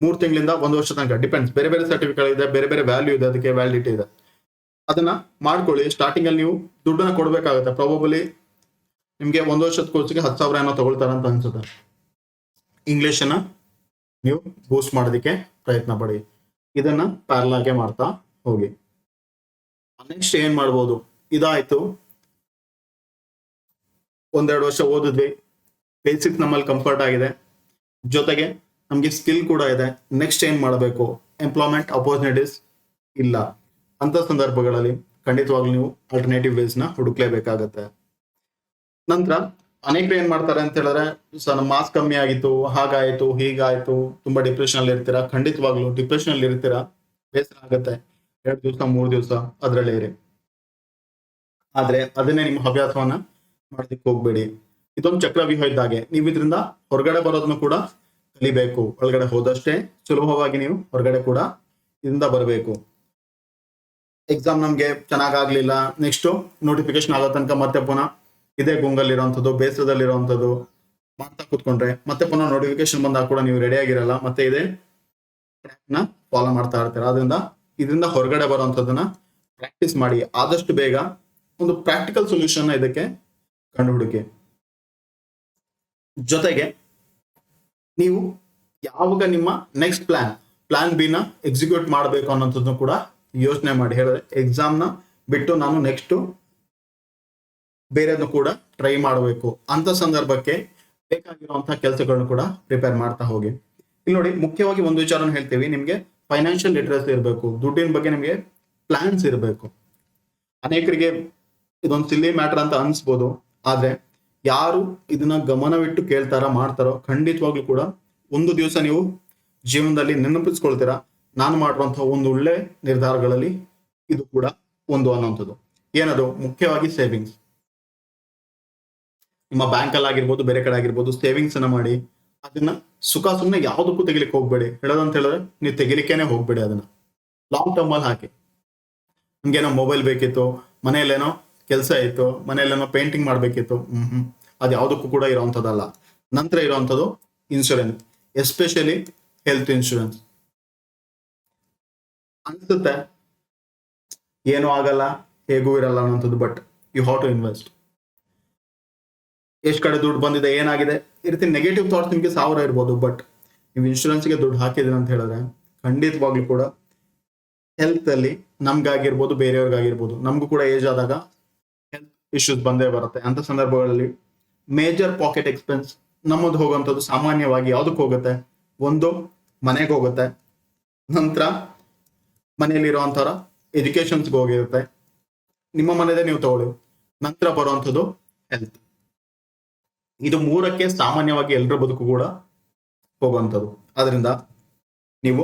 3 ತಿಂಗಳಿಂದ 1 ವರ್ಷ ತನಕ ಡಿಪೆಂಡ್ಸ್. ಬೇರೆ ಬೇರೆ ಸರ್ಟಿಫಿಕೇಟ್ ಇದೆ, ಬೇರೆ ಬೇರೆ ವ್ಯಾಲ್ಯೂ ಇದೆ, ಅದಕ್ಕೆ ವ್ಯಾಲಿಡಿಟಿ ಇದೆ. ಅದನ್ನ ಮಾಡ್ಕೊಳ್ಳಿ. ಸ್ಟಾರ್ಟಿಂಗ್ ಅಲ್ಲಿ ನೀವು ದುಡ್ಡನ್ನ ಕೊಡ್ಬೇಕಾಗುತ್ತೆ. ಪ್ರಾಬಬಲಿ ನಿಮ್ಗೆ 1 ವರ್ಷದ ಕೋರ್ಸ್ಗೆ 10,000 ಏನೋ ತಗೊಳ್ತಾರ ಅಂತ ಅನ್ಸುತ್ತೆ. ಇಂಗ್ಲಿಷ್ ಅನ್ನ ನೀವು ಬೂಸ್ಟ್ ಮಾಡೋದಕ್ಕೆ ಪ್ರಯತ್ನ ಪಡಿ. ಇದನ್ನ ಪ್ಯಾರಲ್ ಆಗಿ ಮಾಡ್ತಾ ಹೋಗಿ. ನೆಕ್ಸ್ಟ್ ಏನ್ ಮಾಡ್ಬೋದು, ಇದಾಯ್ತು, 1-2 ವರ್ಷ ಓದಿದ್ವಿ, ಬೇಸಿಕ್ಸ್ ನಮ್ಮಲ್ಲಿ ಕಂಫರ್ಟ್ ಆಗಿದೆ, ಜೊತೆಗೆ ನಮ್ಗೆ ಸ್ಕಿಲ್ ಕೂಡ ಇದೆ. ನೆಕ್ಸ್ಟ್ ಏನ್ ಮಾಡಬೇಕು, ಎಂಪ್ಲಾಯ್ಮೆಂಟ್ ಅಪರ್ಚುನಿಟೀಸ್ ಇಲ್ಲ ಅಂತ ಸಂದರ್ಭಗಳಲ್ಲಿ ಖಂಡಿತವಾಗ್ಲೂ ನೀವು ಆಲ್ಟರ್ನೇಟಿವ್ ವೇಸ್ ನ ಹುಡುಕ್ಲೇಬೇಕಾಗತ್ತೆ. ನಂತರ ಅನೇಕರು ಏನ್ ಮಾಡ್ತಾರೆ ಅಂತ ಹೇಳಿದ್ರೆ, ನಮ್ಮ ಮಾರ್ಕ್ಸ್ ಕಮ್ಮಿ ಆಗಿತ್ತು, ಹಾಗಾಯ್ತು, ಹೀಗಾಯ್ತು, ತುಂಬಾ ಡಿಪ್ರೆಷನ್ ಅಲ್ಲಿ ಇರ್ತೀರಾ. ಖಂಡಿತವಾಗ್ಲೂ ಡಿಪ್ರೆಷನ್ ಅಲ್ಲಿ ಇರ್ತೀರಾ, ಬೇಸರ ಆಗತ್ತೆ, 2 ದಿವಸ 3 ದಿವಸ ಅದ್ರಲ್ಲೇ ಇರಿ. ಆದ್ರೆ ಅದನ್ನೇ ನಿಮ್ಮ ಹವ್ಯಾಸವನ್ನ ಮಾಡೋದಕ್ಕೆ ಹೋಗ್ಬೇಡಿ. ಇದೊಂದು ಚಕ್ರವ್ಯೂಹ ಇದ್ದಾಗೆ. ನೀವು ಇದರಿಂದ ಹೊರಗಡೆ ಬರೋದನ್ನು ಕೂಡ ಕಲಿಬೇಕು. ಒಳಗಡೆ ಹೋದಷ್ಟೇ ಸುಲಭವಾಗಿ ನೀವು ಹೊರಗಡೆ ಕೂಡ ಇದರಿಂದ ಬರಬೇಕು. ಎಕ್ಸಾಮ್ ನಮ್ಗೆ ಚೆನ್ನಾಗಾಗ್ಲಿಲ್ಲ, ನೆಕ್ಸ್ಟ್ ನೋಟಿಫಿಕೇಶನ್ ಆಗೋ ತನಕ ಮತ್ತೆ ಪುನಃ ಇದೇ ಗುಂಗಲ್ಲಿರುವಂಥದ್ದು, ಬೇಸರದಲ್ಲಿರುವಂಥದ್ದು ಮಾಡ್ತಾ ಕೂತ್ಕೊಂಡ್ರೆ ಮತ್ತೆ ಪುನಃ ನೋಟಿಫಿಕೇಶನ್ ಬಂದಾಗ ಕೂಡ ನೀವು ರೆಡಿ ಆಗಿರಲ್ಲ, ಮತ್ತೆ ಇದೇ ಟ್ರ್ಯಾಕ್ ನ ಫಾಲೋ ಮಾಡ್ತಾ ಇರ್ತೀರ. ಇದರಿಂದ ಹೊರಗಡೆ ಬರುವಂಥದ್ದನ್ನ ಪ್ರಾಕ್ಟೀಸ್ ಮಾಡಿ. ಆದಷ್ಟು ಬೇಗ ಒಂದು ಪ್ರಾಕ್ಟಿಕಲ್ ಸೊಲ್ಯೂಷನ್ ಇದಕ್ಕೆ ಕಂಡು ಹುಡುಕಿ. ಜೊತೆಗೆ ನೀವು ಯಾವಾಗ ನಿಮ್ಮ ನೆಕ್ಸ್ಟ್ ಪ್ಲಾನ್ ಬಿ ನ ಎಕ್ಸಿಕ್ಯೂಟ್ ಮಾಡಬೇಕು ಅನ್ನೋಂಥದ್ದು ಕೂಡ ಯೋಚನೆ ಮಾಡಿ. ಹೇಳಿದ್ರೆ ಎಕ್ಸಾಮ್ನ ಬಿಟ್ಟು ನಾನು ನೆಕ್ಸ್ಟ್ ಬೇರೆದನ್ನು ಕೂಡ ಟ್ರೈ ಮಾಡಬೇಕು ಅಂತ ಸಂದರ್ಭಕ್ಕೆ ಬೇಕಾಗಿರುವಂತಹ ಕೆಲಸಗಳನ್ನು ಕೂಡ ಪ್ರಿಪೇರ್ ಮಾಡ್ತಾ ಹೋಗಿ. ಇಲ್ಲಿ ನೋಡಿ, ಮುಖ್ಯವಾಗಿ ಒಂದು ವಿಚಾರನ ಹೇಳ್ತೀವಿ, ನಿಮ್ಗೆ ಫೈನಾನ್ಷಿಯಲ್ ಲಿಟ್ರಸಿ ಇರಬೇಕು. ದುಡ್ಡಿನ ಬಗ್ಗೆ ನಿಮ್ಗೆ ಪ್ಲಾನ್ಸ್ ಇರಬೇಕು. ಅನೇಕರಿಗೆ ಇದೊಂದು ಸಿಲ್ಲಿ ಮ್ಯಾಟರ್ ಅಂತ ಅನ್ಸ್ಬೋದು, ಆದ್ರೆ ಯಾರು ಇದನ್ನ ಗಮನವಿಟ್ಟು ಕೇಳ್ತಾರ ಮಾಡ್ತಾರೋ ಖಂಡಿತವಾಗ್ಲೂ ಕೂಡ ಒಂದು ದಿವಸ ನೀವು ಜೀವನದಲ್ಲಿ ನೆನಪಿಸ್ಕೊಳ್ತೀರಾ, ನಾನು ಮಾಡುವಂತಹ ಒಂದು ಒಳ್ಳೆ ನಿರ್ಧಾರಗಳಲ್ಲಿ ಇದು ಕೂಡ ಒಂದು ಅನ್ನೋಂಥದ್ದು. ಏನದು, ಮುಖ್ಯವಾಗಿ ಸೇವಿಂಗ್ಸ್. ನಿಮ್ಮ ಬ್ಯಾಂಕ್ ಅಲ್ಲಿ ಆಗಿರ್ಬೋದು, ಬೇರೆ ಕಡೆ ಆಗಿರ್ಬೋದು, ಸೇವಿಂಗ್ಸ್ ಅನ್ನ ಮಾಡಿ. ಅದನ್ನ ಸುಮ್ಮನೆ ಯಾವ್ದಕ್ಕೂ ತೆಗಿಲಿಕ್ಕೆ ಹೋಗ್ಬೇಡಿ. ಹೇಳೋದಂತ ಹೇಳಿದ್ರೆ ನೀವು ತೆಗಿಲಿಕ್ಕೇನೆ ಹೋಗ್ಬೇಡಿ. ಅದನ್ನ ಲಾಂಗ್ ಟರ್ಮ್ ಅಲ್ಲಿ ಹಾಕಿ. ನಮ್ಗೇನೋ ಮೊಬೈಲ್ ಬೇಕಿತ್ತು, ಮನೆಯಲ್ಲೇನೋ ಕೆಲಸ ಇತ್ತು, ಮನೆಯಲ್ಲೇನೋ ಪೇಂಟಿಂಗ್ ಮಾಡ್ಬೇಕಿತ್ತು, ಅದು ಯಾವುದಕ್ಕೂ ಕೂಡ ಇರೋವಂಥದ್ದಲ್ಲ. ನಂತರ ಇರೋವಂಥದ್ದು ಇನ್ಶೂರೆನ್ಸ್, ಎಸ್ಪೆಷಲಿ ಹೆಲ್ತ್ ಇನ್ಶೂರೆನ್ಸ್. ಅನ್ಸುತ್ತೆ ಏನೂ ಆಗಲ್ಲ, ಹೇಗೂ ಇರಲ್ಲ ಅನ್ನೋಂಥದ್ದು, but you have to invest. ಎಷ್ಟು ಕಡೆ ದುಡ್ಡು ಬಂದಿದೆ, ಏನಾಗಿದೆ, ಈ ರೀತಿ ನೆಗೆಟಿವ್ ಥಾಟ್ಸ್ ನಿಮಗೆ 1000 ಇರ್ಬೋದು, ಬಟ್ ನೀವು ಇನ್ಶೂರೆನ್ಸ್ಗೆ ದುಡ್ಡು ಹಾಕಿದ್ರಿ ಅಂತ ಹೇಳಿದ್ರೆ ಖಂಡಿತವಾಗ್ಲೂ ಕೂಡ ಹೆಲ್ತ್ ಅಲ್ಲಿ ನಮ್ಗಾಗಿರ್ಬೋದು, ಬೇರೆಯವ್ರಿಗಾಗಿರ್ಬೋದು, ನಮಗೂ ಕೂಡ ಏಜ್ ಆದಾಗ ಹೆಲ್ತ್ ಇಶ್ಯೂಸ್ ಬಂದೇ ಬರುತ್ತೆ. ಅಂತ ಸಂದರ್ಭಗಳಲ್ಲಿ ಮೇಜರ್ ಪಾಕೆಟ್ ಎಕ್ಸ್ಪೆನ್ಸ್ ನಮ್ಮದು ಹೋಗುವಂಥದ್ದು ಸಾಮಾನ್ಯವಾಗಿ ಯಾವುದಕ್ಕೆ ಹೋಗುತ್ತೆ, ಒಂದು ಮನೆಗೆ ಹೋಗುತ್ತೆ, ನಂತರ ಮನೆಯಲ್ಲಿರುವಂಥವ್ರ ಎಜುಕೇಶನ್ಸ್ಗೆ ಹೋಗಿರುತ್ತೆ, ನಿಮ್ಮ ಮನೆಯದೇ ನೀವು ತಗೊಳ್ಳಿ, ನಂತರ ಬರುವಂಥದ್ದು ಹೆಲ್ತ್. ಇದು 3ಕ್ಕೆ ಸಾಮಾನ್ಯವಾಗಿ ಎಲ್ಲರ ಬದುಕು ಕೂಡ ಹೋಗುವಂಥದ್ದು. ಆದ್ರಿಂದ ನೀವು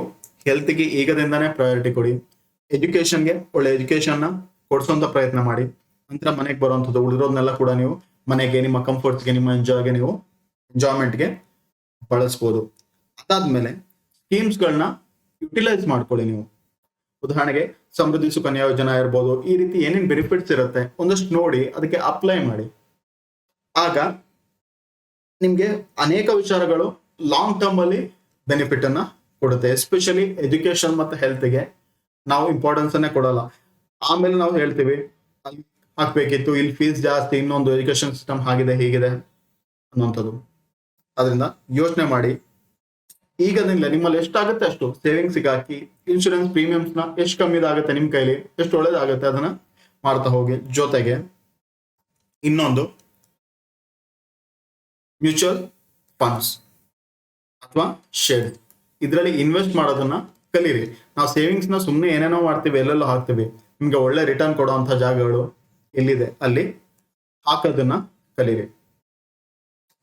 ಹೆಲ್ತ್ಗೆ ಈಗದಿಂದಾನೇ ಪ್ರಯಾರಿಟಿ ಕೊಡಿ. ಎಜುಕೇಶನ್ಗೆ ಒಳ್ಳೆ ಎಜುಕೇಶನ್ ಕೊಡಿಸೋಂಥ ಪ್ರಯತ್ನ ಮಾಡಿ. ನಂತರ ಮನೆಗೆ ಬರುವಂಥದ್ದು ಉಳಿರೋದನ್ನೆಲ್ಲ ಕೂಡ ನೀವು ಮನೆಗೆ, ನಿಮ್ಮ ಕಂಫರ್ಟ್ಸ್ಗೆ, ನಿಮ್ಮ ಎಂಜಾಯ್ಮೆಂಟ್ಗೆ ಬಳಸ್ಬೋದು. ಅದಾದ್ಮೇಲೆ ಸ್ಕೀಮ್ಸ್ಗಳನ್ನ ಯುಟಿಲೈಸ್ ಮಾಡ್ಕೊಳ್ಳಿ. ನೀವು ಉದಾಹರಣೆಗೆ ಸಮೃದ್ಧಿ ಸುಕನ್ಯಾ ಯೋಜನಾ ಇರ್ಬೋದು, ಈ ರೀತಿ ಏನೇನು ಬೆನಿಫಿಟ್ಸ್ ಇರುತ್ತೆ ಒಂದಷ್ಟು ನೋಡಿ ಅದಕ್ಕೆ ಅಪ್ಲೈ ಮಾಡಿ. ಆಗ ನಿಮ್ಗೆ ಅನೇಕ ವಿಚಾರಗಳು ಲಾಂಗ್ ಟರ್ಮ್ ಅಲ್ಲಿ ಬೆನಿಫಿಟ್ ಅನ್ನ ಕೊಡುತ್ತೆ. ಎಸ್ಪೆಷಲಿ ಎಜುಕೇಶನ್ ಮತ್ತು ಹೆಲ್ತ್ಗೆ ನಾವು ಇಂಪಾರ್ಟೆನ್ಸ್ ಅನ್ನೇ ಕೊಡಲ್ಲ. ಆಮೇಲೆ ನಾವು ಹೇಳ್ತೀವಿ ಅಲ್ಲಿ ಹಾಕ್ಬೇಕಿತ್ತು, ಇಲ್ಲಿ ಫೀಸ್ ಜಾಸ್ತಿ, ಇನ್ನೊಂದು ಎಜುಕೇಶನ್ ಸಿಸ್ಟಮ್ ಆಗಿದೆ, ಹೀಗಿದೆ ಅನ್ನೋಂಥದ್ದು. ಅದರಿಂದ ಯೋಚನೆ ಮಾಡಿ. ಈಗದಿಂದ ನಿಮ್ಮಲ್ಲಿ ಎಷ್ಟಾಗುತ್ತೆ ಅಷ್ಟು ಸೇವಿಂಗ್ಸ್ಗೆ ಹಾಕಿ. ಇನ್ಶೂರೆನ್ಸ್ ಪ್ರೀಮಿಯಮ್ಸ್ ನ ಎಷ್ಟು ಕಮ್ಮಿ ಆಗುತ್ತೆ ನಿಮ್ಮ ಕೈಲಿ, ಎಷ್ಟು ಒಳ್ಳೇದಾಗುತ್ತೆ ಅದನ್ನ ಮಾಡ್ತಾ ಹೋಗಿ. ಜೊತೆಗೆ ಇನ್ನೊಂದು ಮ್ಯೂಚುವಲ್ ಫಂಡ್ಸ್ ಅಥವಾ ಶೇರ್. ಇದರಲ್ಲಿ ಇನ್ವೆಸ್ಟ್ ಮಾಡೋದನ್ನ ಕಲೀರಿ. ನಾವು ಸೇವಿಂಗ್ಸ್ನ ಸುಮ್ಮನೆ ಏನೇನೋ ಮಾಡ್ತೀವಿ, ಎಲ್ಲೆಲ್ಲೋ ಹಾಕ್ತೀವಿ. ನಿಮ್ಗೆ ಒಳ್ಳೆ ರಿಟರ್ನ್ ಕೊಡುವಂಥ ಜಾಗಗಳು ಎಲ್ಲಿದೆ ಅಲ್ಲಿ ಹಾಕೋದನ್ನ ಕಲೀರಿ.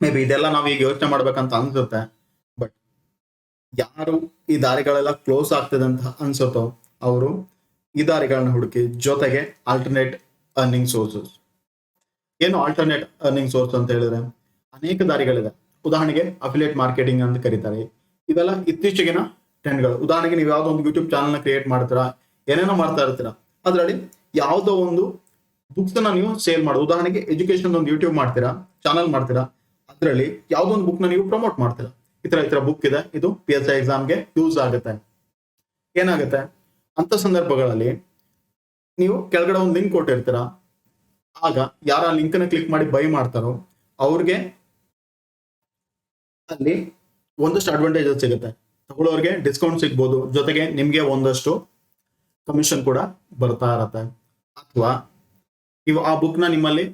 ಮೇ ಬಿ ಇದೆಲ್ಲ ನಾವು ಈಗ ಯೋಚನೆ ಮಾಡ್ಬೇಕಂತ ಅನ್ಸುತ್ತೆ, ಬಟ್ ಯಾರು ಈ ದಾರಿಗಳೆಲ್ಲ ಕ್ಲೋಸ್ ಆಗ್ತದೆ ಅಂತ ಅನ್ಸುತ್ತೋ ಅವರು ಈ ದಾರಿಗಳನ್ನ ಹುಡುಕಿ. ಜೊತೆಗೆ ಆಲ್ಟರ್ನೇಟ್ ಅರ್ನಿಂಗ್ ಸೋರ್ಸಸ್. ಏನು ಆಲ್ಟರ್ನೇಟ್ ಅರ್ನಿಂಗ್ ಸೋರ್ಸ್ ಅಂತ ಹೇಳಿದ್ರೆ ಅನೇಕ ದಾರಿಗಳಿದೆ. ಉದಾಹರಣೆಗೆ ಅಫಿಲಿಯೇಟ್ ಮಾರ್ಕೆಟಿಂಗ್ ಅಂತ ಕರೀತಾರೆ. ಇವೆಲ್ಲ ಇತ್ತೀಚೆಗಿನ ಟ್ರೆಂಡ್ಗಳು. ಉದಾಹರಣೆಗೆ ನೀವು ಯಾವುದೋ ಒಂದು ಯೂಟ್ಯೂಬ್ ಚಾನಲ್ನ ಕ್ರಿಯೇಟ್ ಮಾಡ್ತೀರಾ, ಏನೇನೋ ಮಾಡ್ತಾ ಇರ್ತೀರಾ, ಅದರಲ್ಲಿ ಯಾವುದೋ ಒಂದು ಬುಕ್ಸ್ ನ ನೀವು ಸೇಲ್ ಮಾಡೋದು. ಉದಾಹರಣೆಗೆ ಎಜುಕೇಶನ್ ಒಂದು ಯೂಟ್ಯೂಬ್ ಮಾಡ್ತೀರಾ, ಚಾನಲ್ ಮಾಡ್ತೀರಾ, ಅದರಲ್ಲಿ ಯಾವುದೋ ಒಂದು ಬುಕ್ ನ ನೀವು ಪ್ರಮೋಟ್ ಮಾಡ್ತೀರಾ. ಈ ತರ ಬುಕ್ ಇದೆ, ಇದು PSI ಎಕ್ಸಾಮ್ಗೆ ಯೂಸ್ ಆಗುತ್ತೆ. ಏನಾಗುತ್ತೆ ಅಂತ ಸಂದರ್ಭಗಳಲ್ಲಿ ನೀವು ಕೆಳಗಡೆ ಒಂದು ಲಿಂಕ್ ಕೊಟ್ಟಿರ್ತೀರಾ. ಆಗ ಯಾರ ಲಿಂಕ್ ನ ಕ್ಲಿಕ್ ಮಾಡಿ ಬೈ ಮಾಡ್ತಾರೋ ಅವ್ರಿಗೆ ಅಲ್ಲಿ ಒಂದಷ್ಟು ಅಡ್ವಾಂಟೇಜಸ್ ಸಿಗುತ್ತೆ. ತಗೊಳ್ಳೋರಿಗೆ ಡಿಸ್ಕೌಂಟ್ ಸಿಗ್ಬೋದು, ಜೊತೆಗೆ ನಿಮ್ಗೆ ಒಂದಷ್ಟು ಕಮಿಷನ್ ಕೂಡ ಬರ್ತಾ ಇರತ್ತೆ. ಅಥವಾ ನೀವು ಆ ಬುಕ್ ನ ನಿಮ್ಮಲ್ಲಿ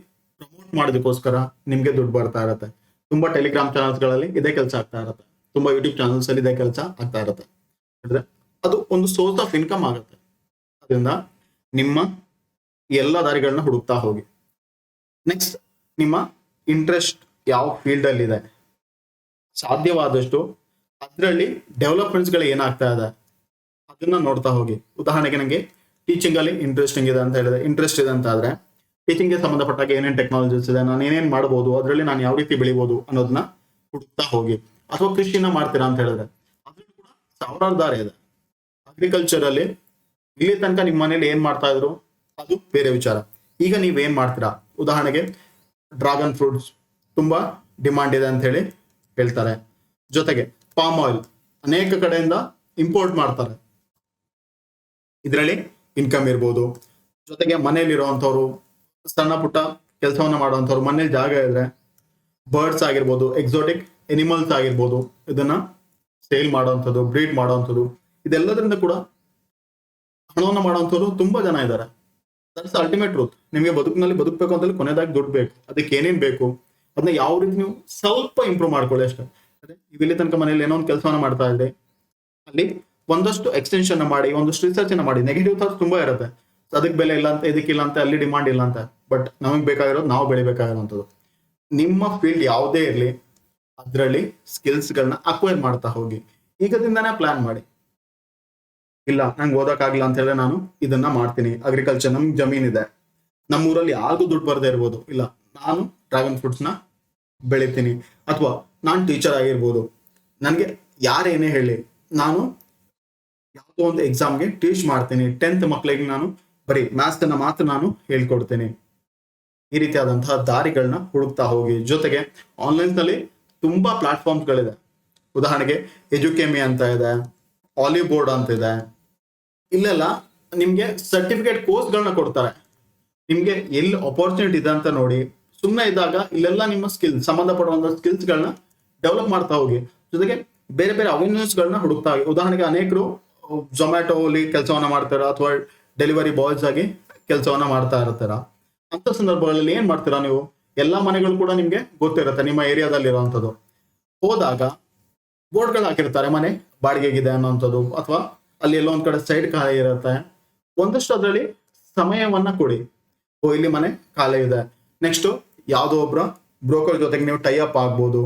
ಪ್ರಮೋಟ್ ಮಾಡೋದಕ್ಕೋಸ್ಕರ ನಿಮ್ಗೆ ದುಡ್ಡು ಬರ್ತಾ ಇರತ್ತೆ. ತುಂಬಾ ಟೆಲಿಗ್ರಾಮ್ ಚಾನಲ್ಸ್ ಗಳಲ್ಲಿ ಇದೇ ಕೆಲಸ ಆಗ್ತಾ ಇರತ್ತೆ, ತುಂಬಾ ಯೂಟ್ಯೂಬ್ ಚಾನಲ್ಸ್ ಅಲ್ಲಿ ಇದೇ ಕೆಲಸ ಆಗ್ತಾ ಇರತ್ತೆ. ಅದು ಒಂದು ಸೋರ್ಸ್ ಆಫ್ ಇನ್ಕಮ್ ಆಗುತ್ತೆ. ಅದರಿಂದ ನಿಮ್ಮ ಎಲ್ಲ ದಾರಿಗಳನ್ನ ಹುಡುಕ್ತಾ ಹೋಗಿ. ನೆಕ್ಸ್ಟ್, ನಿಮ್ಮ ಇಂಟ್ರೆಸ್ಟ್ ಯಾವ ಫೀಲ್ಡ್ ಅಲ್ಲಿ ಇದೆ, ಸಾಧ್ಯವಾದಷ್ಟು ಅದರಲ್ಲಿ ಡೆವಲಪ್ಮೆಂಟ್ಸ್ ಗಳು ಏನಾಗ್ತಾ ಇದೆ ಅದನ್ನ ನೋಡ್ತಾ ಹೋಗಿ. ಉದಾಹರಣೆಗೆ ನನಗೆ ಟೀಚಿಂಗ್ ಅಲ್ಲಿ ಇಂಟ್ರೆಸ್ಟ್ ಇದೆ ಅಂತ ಆದ್ರೆ ಟೀಚಿಂಗ್ ಗೆ ಸಂಬಂಧಪಟ್ಟಾಗ ಏನೇನು ಟೆಕ್ನಾಲಜೀಸ್ ಇದೆ, ನಾನು ಏನೇನ್ ಮಾಡಬಹುದು, ಅದರಲ್ಲಿ ನಾನು ಯಾವ ರೀತಿ ಬೆಳಿಬಹುದು ಅನ್ನೋದನ್ನ ಹುಡುಕ್ತಾ ಹೋಗಿ. ಅಥವಾ ಕೃಷಿನ ಮಾಡ್ತೀರಾ ಅಂತ ಹೇಳಿದ್ರೆ ಅದ್ರಲ್ಲಿ ಕೂಡ ಸಾವಿರಾರು ದಾರಿ ಇದೆ. ಅಗ್ರಿಕಲ್ಚರ್ ಅಲ್ಲಿ ಇಲ್ಲಿ ತನಕ ನಿಮ್ಮ ಮನೇಲಿ ಏನ್ ಮಾಡ್ತಾ ಇದ್ರು ಅದು ಬೇರೆ ವಿಚಾರ. ಈಗ ನೀವ್ ಏನ್ ಮಾಡ್ತೀರಾ, ಉದಾಹರಣೆಗೆ ಡ್ರಾಗನ್ ಫ್ರೂಟ್ಸ್ ತುಂಬಾ ಡಿಮಾಂಡ್ ಇದೆ ಅಂತ ಹೇಳಿ ಹೇಳ್ತಾರೆ. ಜೊತೆಗೆ ಪಾಮ್ ಆಯಿಲ್ ಅನೇಕ ಕಡೆಯಿಂದ ಇಂಪೋರ್ಟ್ ಮಾಡ್ತಾರೆ, ಇದರಲ್ಲಿ ಇನ್ಕಮ್ ಇರ್ಬೋದು. ಜೊತೆಗೆ ಮನೇಲಿ ಇರುವಂತವ್ರು, ಸಣ್ಣ ಪುಟ್ಟ ಕೆಲಸವನ್ನ ಮಾಡುವಂತವ್ರು, ಮನೇಲಿ ಜಾಗ ಇದ್ರೆ ಬರ್ಡ್ಸ್ ಆಗಿರ್ಬೋದು, ಎಕ್ಸೋಟಿಕ್ ಎನಿಮಲ್ಸ್ ಆಗಿರ್ಬೋದು, ಇದನ್ನ ಸೇಲ್ ಮಾಡುವಂಥದ್ದು, ಬ್ರೀಡ್ ಮಾಡುವಂಥದ್ದು, ಇದೆಲ್ಲದರಿಂದ ಕೂಡ ಹಣವನ್ನು ಮಾಡುವಂಥವ್ರು ತುಂಬಾ ಜನ ಇದ್ದಾರೆ. That's ultimate truth. ನಿಮಗೆ ಬದುಕಿನಲ್ಲಿ ಬದುಕಬೇಕು ಅಂತಲ್ಲಿ ಕೊನೆಯದಾಗಿ ದುಡ್ಡು ಬೇಕು. ಅದಕ್ಕೆ ಏನೇನ್ ಬೇಕು ಅದನ್ನ ಯಾವ ರೀತಿ ನೀವು ಸ್ವಲ್ಪ ಇಂಪ್ರೂವ್ ಮಾಡ್ಕೊಳ್ಳಿ ಅಷ್ಟೇ. ಅದೇ ನೀವು ಇಲ್ಲಿ ತನಕ ಮನೇಲಿ ಏನೋ ಒಂದು ಕೆಲಸವನ್ನ ಮಾಡ್ತಾ ಇದ್ರೆ ಅಲ್ಲಿ ಒಂದಷ್ಟು ಎಕ್ಸ್ಟೆನ್ಷನ್ ಮಾಡಿ, ಒಂದಷ್ಟು ರಿಸರ್ಚ್ ಮಾಡಿ. ನೆಗೆಟಿವ್ ಥಾಟ್ಸ್ ತುಂಬಾ ಇರುತ್ತೆ, ಅದಕ್ಕೆ ಬೆಲೆ ಇಲ್ಲ ಅಂತ, ಇದಕ್ಕಿಲ್ಲ ಅಂತ, ಅಲ್ಲಿ ಡಿಮಾಂಡ್ ಇಲ್ಲ ಅಂತ. ಬಟ್ ನಮಗೆ ಬೇಕಾಗಿರೋದು ನಾವು ಬೆಳಿಬೇಕಾಗಿರೋಂಥದ್ದು. ನಿಮ್ಮ ಫೀಲ್ಡ್ ಯಾವುದೇ ಇರಲಿ ಅದರಲ್ಲಿ ಸ್ಕಿಲ್ಸ್ಗಳನ್ನ ಅಕ್ವೈರ್ ಮಾಡ್ತಾ ಹೋಗಿ. ಈಗದಿಂದಾನೇ ಪ್ಲಾನ್ ಮಾಡಿ. ಇಲ್ಲ ನಂಗೆ ಓದಕ್ಕಾಗಿಲ್ಲ ಅಂತ ಹೇಳಿ ನಾನು ಇದನ್ನ ಮಾಡ್ತೀನಿ, ಅಗ್ರಿಕಲ್ಚರ್ ನಮ್ಗೆ ಜಮೀನ್ ಇದೆ, ನಮ್ಮೂರಲ್ಲಿ ಯಾರಿಗೂ ದುಡ್ಡು ಬರದೇ ಇರ್ಬೋದು, ಇಲ್ಲ ನಾನು ಡ್ರ್ಯಾಗನ್ ಫ್ರೂಟ್ಸ್ ನ ಬೆಳಿತೀನಿ, ಅಥವಾ ನಾನು ಟೀಚರ್ ಆಗಿರ್ಬೋದು, ನನಗೆ ಯಾರೇನೇ ಹೇಳಿ ನಾನು ಯಾವುದೋ ಒಂದು ಎಕ್ಸಾಮ್ಗೆ ಟೀಚ್ ಮಾಡ್ತೀನಿ, 10th ಮಕ್ಕಳಿಗೆ ನಾನು ಬರೀ ಮ್ಯಾಥ್ಸ್ ಅನ್ನ ಮಾತ್ರ ನಾನು ಹೇಳ್ಕೊಡ್ತೀನಿ. ಈ ರೀತಿಯಾದಂತಹ ದಾರಿಗಳನ್ನ ಹುಡುಕ್ತಾ ಹೋಗಿ. ಜೊತೆಗೆ ಆನ್ಲೈನ್ ನಲ್ಲಿ ತುಂಬಾ ಪ್ಲಾಟ್ಫಾರ್ಮ್ಸ್ ಗಳಿದೆ. ಉದಾಹರಣೆಗೆ ಎಜುಕೆಮಿ ಅಂತ ಇದೆ, ಆಲಿವ್ ಬೋರ್ಡ್ ಅಂತ ಇದೆ. ಇಲ್ಲೆಲ್ಲ ನಿಮ್ಗೆ ಸರ್ಟಿಫಿಕೇಟ್ ಕೋರ್ಸ್ಗಳನ್ನ ಕೊಡ್ತಾರೆ. ನಿಮ್ಗೆ ಎಲ್ಲಿ ಅಪರ್ಚುನಿಟಿ ಇದೆ ಅಂತ ನೋಡಿ ಸುಮ್ಮನೆ ಇದ್ದಾಗ ಇಲ್ಲೆಲ್ಲ ನಿಮ್ಮ ಸಂಬಂಧಪಡುವಂತ ಸ್ಕಿಲ್ಸ್ಗಳನ್ನ ಡೆವಲಪ್ ಮಾಡ್ತಾ ಹೋಗಿ. ಜೊತೆಗೆ ಬೇರೆ ಬೇರೆ ಅವೇರ್ನೆಸ್ ಗಳನ್ನ ಹುಡುಕ್ತಾ ಹೋಗಿ. ಉದಾಹರಣೆಗೆ ಅನೇಕರು ಝೊಮ್ಯಾಟೊ ಅಲ್ಲಿ ಕೆಲಸವನ್ನ ಮಾಡ್ತಾರ, ಅಥವಾ ಡೆಲಿವರಿ ಬಾಯ್ಸ್ ಆಗಿ ಕೆಲಸವನ್ನ ಮಾಡ್ತಾ ಇರ್ತಾರ. ಅಂತ ಸಂದರ್ಭಗಳಲ್ಲಿ ಏನ್ ಮಾಡ್ತೀರಾ ನೀವು, ಎಲ್ಲಾ ಮನೆಗಳು ಕೂಡ ನಿಮ್ಗೆ ಗೊತ್ತಿರುತ್ತೆ ನಿಮ್ಮ ಏರಿಯಾದಲ್ಲಿ ಇರುವಂತದ್ದು. ಹೋದಾಗ ಬೋರ್ಡ್ಗಳು ಹಾಕಿರ್ತಾರೆ, ಮನೆ ಬಾಡಿಗೆಗಿದೆ ಅನ್ನೋಂಥದ್ದು, ಅಥವಾ ಅಲ್ಲಿ ಎಲ್ಲೋ ಒಂದ್ ಕಡೆ ಸೈಡ್ ಖಾಲಿ ಇರುತ್ತೆ. ಒಂದಷ್ಟು ಅದರಲ್ಲಿ ಸಮಯವನ್ನ ಕೊಡಿ. ಇಲ್ಲಿ ಮನೆ ಖಾಲಿ ಇದೆ, ನೆಕ್ಸ್ಟ್ ಯಾವುದೋ ಒಬ್ಬರ ಬ್ರೋಕರ್ ಜೊತೆಗೆ ನೀವು ಟೈ ಅಪ್ ಆಗ್ಬೋದು,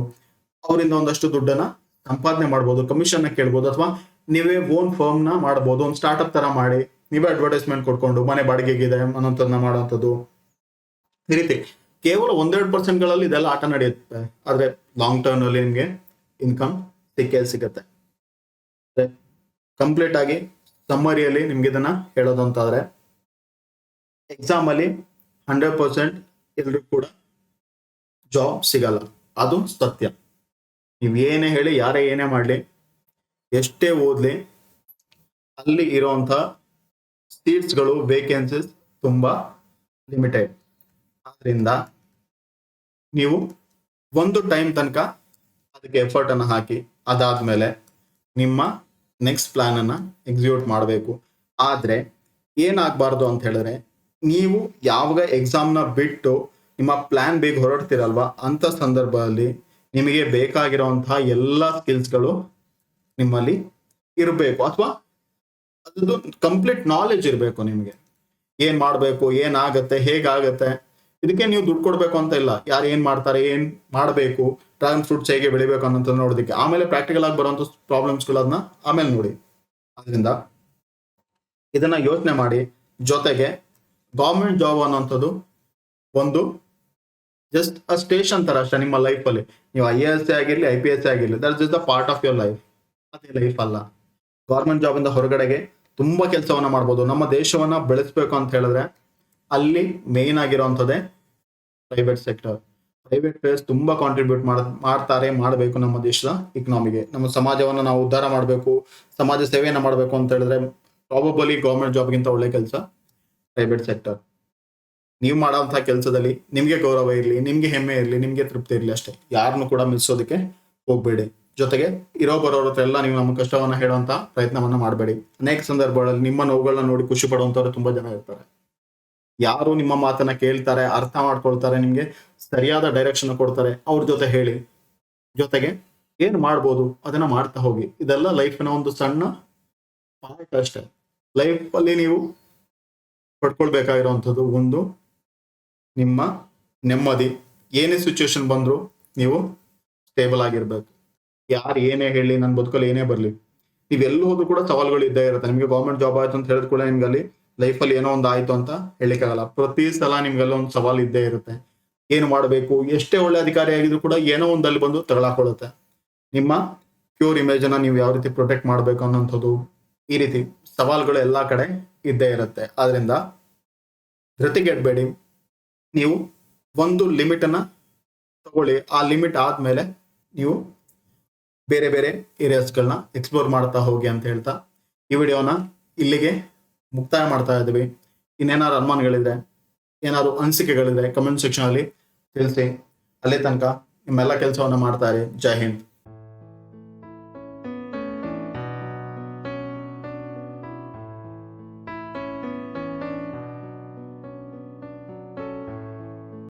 ಅವರಿಂದ ಒಂದಷ್ಟು ದುಡ್ಡನ್ನ ಸಂಪಾದನೆ ಮಾಡ್ಬೋದು, ಕಮಿಷನ್ ಕೇಳ್ಬೋದು, ಅಥವಾ ನೀವೇ ಓನ್ ಫರ್ಮ್ ನ ಮಾಡ್ಬೋದು. ಒಂದು ಸ್ಟಾರ್ಟ್ಅಪ್ ತರ ಮಾಡಿ ನೀವೇ ಅಡ್ವರ್ಟೈಸ್ಮೆಂಟ್ ಕೊಟ್ಕೊಂಡು ಮನೆ ಬಾಡಿಗೆಗಿದೆ ಅನ್ನೋಂಥದ್ದನ್ನ ಮಾಡುವಂಥದ್ದು. ಈ ರೀತಿ ಕೇವಲ 1-2% ಗಳಲ್ಲಿ ಇದೆಲ್ಲ ಆಟ ನಡೆಯುತ್ತೆ. ಆದ್ರೆ ಲಾಂಗ್ ಟರ್ಮ್ ಅಲ್ಲಿ ನಿಮ್ಗೆ ಇನ್ಕಮ್ ಸಿಗುತ್ತೆ. ಕಂಪ್ಲೀಟ್ ಆಗಿ ಸಮ್ಮರಿಯಲ್ಲಿ ನಿಮ್ಗೆ ಇದನ್ನ ಹೇಳೋದು ಅಂತಾದ್ರೆ, ಎಕ್ಸಾಮ್ ಅಲ್ಲಿ 100% ಎಲ್ರಿಗೂ ಕೂಡ ಜಾಬ್ ಸಿಗಲ್ಲ, ಅದು ಸತ್ಯ. ನೀವ್ ಏನೇ ಹೇಳಿ, ಯಾರೇ ಏನೇ ಮಾಡ್ಲಿ, ಎಷ್ಟೇ ಓದ್ಲಿ, ಅಲ್ಲಿ ಇರುವಂತ ಸೀಟ್ಸ್ಗಳು, ವೇಕೆನ್ಸೀಸ್ ತುಂಬಾ ಲಿಮಿಟೆಡ್. ಆದ್ರಿಂದ ನೀವು ಒಂದು ಟೈಮ್ ತನಕ ಅದಕ್ಕೆ ಎಫರ್ಟ್ ಅನ್ನ ಹಾಕಿ, ಅದಾದ್ಮೇಲೆ ನಿಮ್ಮ ನೆಕ್ಸ್ಟ್ ಪ್ಲಾನ್ ಅನ್ನ ಎಕ್ಸಿಕ್ಯೂಟ್ ಮಾಡಬೇಕು. ಆದ್ರೆ ಏನಾಗಬಾರ್ದು ಅಂತ ಹೇಳಿದ್ರೆ, ನೀವು ಯಾವಾಗ ಎಕ್ಸಾಮ್ನ ಬಿಟ್ಟು ನಿಮ್ಮ ಪ್ಲಾನ್ ಬೇಗ ಹೊರಡ್ತೀರಲ್ವಾ ಅಂತ ಸಂದರ್ಭದಲ್ಲಿ ನಿಮಗೆ ಬೇಕಾಗಿರುವಂತಹ ಎಲ್ಲ ಸ್ಕಿಲ್ಸ್ಗಳು ನಿಮ್ಮಲ್ಲಿ ಇರಬೇಕು, ಅಥವಾ ಅದ್ರದ್ದು ಕಂಪ್ಲೀಟ್ ನಾಲೆಜ್ ಇರಬೇಕು ನಿಮಗೆ. ಏನ್ ಮಾಡ್ಬೇಕು, ಏನಾಗತ್ತೆ, ಹೇಗಾಗತ್ತೆ, ಇದಕ್ಕೆ ನೀವು ದುಡ್ಡು ಕೊಡ್ಬೇಕು ಅಂತ ಇಲ್ಲ. ಯಾರು ಏನ್ ಮಾಡ್ತಾರೆ, ಏನ್ ಮಾಡಬೇಕು, ಡ್ರ್ಯಾಗನ್ ಫ್ರೂಟ್ಸ್ ಹೇಗೆ ಬೆಳಿಬೇಕು ಅನ್ನೋದನ್ನ ನೋಡೋದಕ್ಕೆ. ಆಮೇಲೆ ಪ್ರಾಕ್ಟಿಕಲ್ ಆಗಿ ಬರುವಂತ ಪ್ರಾಬ್ಲಮ್ಸ್ಗಳನ್ನ ಆಮೇಲೆ ನೋಡಿ. ಅದರಿಂದ ಇದನ್ನ ಯೋಚನೆ ಮಾಡಿ. ಜೊತೆಗೆ ಗೌರ್ಮೆಂಟ್ ಜಾಬ್ ಅನ್ನೋಂಥದ್ದು ಒಂದು ಜಸ್ಟ್ ಅ ಸ್ಟೇಷನ್ ತರ ಅಷ್ಟೇ ನಿಮ್ಮ ಲೈಫ್ ಅಲ್ಲಿ. ನೀವು IAS ಆಗಿರ್ಲಿ, IPS ಆಗಿರ್ಲಿ, that is the part of your life, ಅದೇ ಲೈಫ್ ಅಲ್ಲ. ಗೌರ್ಮೆಂಟ್ ಜಾಬ್ ಇಂದ ಹೊರಗಡೆಗೆ ತುಂಬಾ ಕೆಲಸವನ್ನ ಮಾಡ್ಬೋದು. ನಮ್ಮ ದೇಶವನ್ನ ಬೆಳೆಸ್ಬೇಕು ಅಂತ ಹೇಳಿದ್ರೆ ಅಲ್ಲಿ ಮೇನ್ ಆಗಿರುವಂತದ್ದೇ ಪ್ರೈವೇಟ್ ಸೆಕ್ಟರ್. ಪ್ರೈವೇಟ್ ಪ್ಲೇಯರ್ಸ್ ತುಂಬಾ ಕಾಂಟ್ರಿಬ್ಯೂಟ್ ಮಾಡಬೇಕು ನಮ್ಮ ದೇಶದ ಇಕನಾಮಿಗೆ. ನಮ್ಮ ಸಮಾಜವನ್ನ ನಾವು ಉದ್ಧಾರ ಮಾಡಬೇಕು, ಸಮಾಜ ಸೇವೆಯನ್ನ ಮಾಡಬೇಕು ಅಂತ ಹೇಳಿದ್ರೆ ಪ್ರಾಬಬಲಿ ಗೌರ್ಮೆಂಟ್ ಜಾಬ್ಗಿಂತ ಒಳ್ಳೆ ಕೆಲಸ ಪ್ರೈವೇಟ್ ಸೆಕ್ಟರ್. ನೀವು ಮಾಡೋಂಥ ಕೆಲಸದಲ್ಲಿ ನಿಮ್ಗೆ ಗೌರವ ಇರಲಿ, ನಿಮ್ಗೆ ಹೆಮ್ಮೆ ಇರಲಿ, ನಿಮ್ಗೆ ತೃಪ್ತಿ ಇರಲಿ ಅಷ್ಟೇ. ಯಾರನ್ನು ಕೂಡ ಮಿಲ್ಸೋದಕ್ಕೆ ಹೋಗ್ಬೇಡಿ. ಜೊತೆಗೆ ಬರೋರ ಹತ್ರ ಎಲ್ಲ ನೀವು ನಮ್ಮ ಕಷ್ಟವನ್ನ ಹೇಳುವಂತ ಪ್ರಯತ್ನವನ್ನ ಮಾಡಬೇಡಿ. ಅನೇಕ ಸಂದರ್ಭಗಳಲ್ಲಿ ನಿಮ್ಮ ನೋವುಗಳನ್ನ ನೋಡಿ ಖುಷಿ ಪಡುವಂತವ್ರು ತುಂಬಾ ಜನ ಇರ್ತಾರೆ. ಯಾರು ನಿಮ್ಮ ಮಾತನ್ನ ಕೇಳ್ತಾರೆ, ಅರ್ಥ ಮಾಡ್ಕೊಳ್ತಾರೆ, ನಿಮ್ಗೆ ಸರಿಯಾದ ಡೈರೆಕ್ಷನ್ ಕೊಡ್ತಾರೆ, ಅವ್ರ ಜೊತೆ ಹೇಳಿ. ಜೊತೆಗೆ ಏನ್ ಮಾಡ್ಬೋದು ಅದನ್ನ ಮಾಡ್ತಾ ಹೋಗಿ. ಇದೆಲ್ಲ ಲೈಫಿನ ಒಂದು ಸಣ್ಣ ಪಾರ್ಟ್ ಅಷ್ಟೇ. ಲೈಫ್ ಅಲ್ಲಿ ನೀವು ಪಡ್ಕೊಳ್ಬೇಕಾಗಿರುವಂಥದ್ದು ಒಂದು ನಿಮ್ಮ ನೆಮ್ಮದಿ. ಏನೇ ಸಿಚುವೇಶನ್ ಬಂದ್ರು ನೀವು ಸ್ಟೇಬಲ್ ಆಗಿರ್ಬೇಕು. ಯಾರು ಏನೇ ಹೇಳಿ, ನನ್ನ ಬದುಕಲ್ಲಿ ಏನೇ ಬರ್ಲಿ, ನೀವೆಲ್ಲೂ ಹೋದ್ರು ಕೂಡ ಸವಾಲುಗಳು ಇದ್ದೇ ಇರುತ್ತೆ. ನಿಮ್ಗೆ ಗೌರ್ಮೆಂಟ್ ಜಾಬ್ ಆಯ್ತು ಅಂತ ಹೇಳಿದ ಕೂಡ ನಿಮ್ಗೆ ಅಲ್ಲಿ ಲೈಫಲ್ಲಿ ಏನೋ ಒಂದು ಆಯ್ತು ಅಂತ ಹೇಳಿಕ್ಕಾಗಲ್ಲ. ಪ್ರತಿ ಸಲ ನಿಮ್ಗೆಲ್ಲ ಒಂದು ಸವಾಲು ಇದ್ದೇ ಇರುತ್ತೆ. ಏನು ಮಾಡಬೇಕು, ಎಷ್ಟೇ ಒಳ್ಳೆ ಅಧಿಕಾರಿ ಆಗಿದ್ರು ಕೂಡ ಏನೋ ಒಂದಲ್ಲಿ ಬಂದು ತಗೊಳಕೊಳ್ಳುತ್ತೆ. ನಿಮ್ಮ ಪ್ಯೂರ್ ಇಮೇಜ್ ಅನ್ನ ನೀವು ಯಾವ ರೀತಿ ಪ್ರೊಟೆಕ್ಟ್ ಮಾಡಬೇಕು ಅನ್ನೋಂಥದ್ದು, ಈ ರೀತಿ ಸವಾಲುಗಳು ಎಲ್ಲಾ ಕಡೆ ಇದ್ದೇ ಇರುತ್ತೆ. ಆದ್ರಿಂದ ಧೃತಿಗೆಡ್ಬೇಡಿ. ನೀವು ಒಂದು ಲಿಮಿಟ್ ಅನ್ನ ತಗೊಳ್ಳಿ. ಆ ಲಿಮಿಟ್ ಆದ್ಮೇಲೆ ನೀವು ಬೇರೆ ಬೇರೆ ಏರಿಯಾಸ್ಗಳನ್ನ ಎಕ್ಸ್ಪ್ಲೋರ್ ಮಾಡ್ತಾ ಹೋಗಿ ಅಂತ ಹೇಳ್ತಾ ಈ ವಿಡಿಯೋನ ಇಲ್ಲಿಗೆ ಮುಕ್ತಾಯ ಮಾಡ್ತಾ ಇದ್ದೀವಿ. ಇನ್ನೇನಾದ್ರು ಅನುಮಾನಗಳಿದ್ರೆ, ಏನಾದ್ರು ಅನಿಸಿಕೆಗಳಿದ್ರೆ ಕಮೆಂಟ್ ಸೆಕ್ಷನ್ ಅಲ್ಲಿ ತಿಳಿಸಿ. ಅಲ್ಲಿ ತನಕ ನಿಮ್ಮೆಲ್ಲ ಕೆಲಸವನ್ನ ಮಾಡ್ತಾ ಇರಿ. ಜೈ ಹಿಂದ್.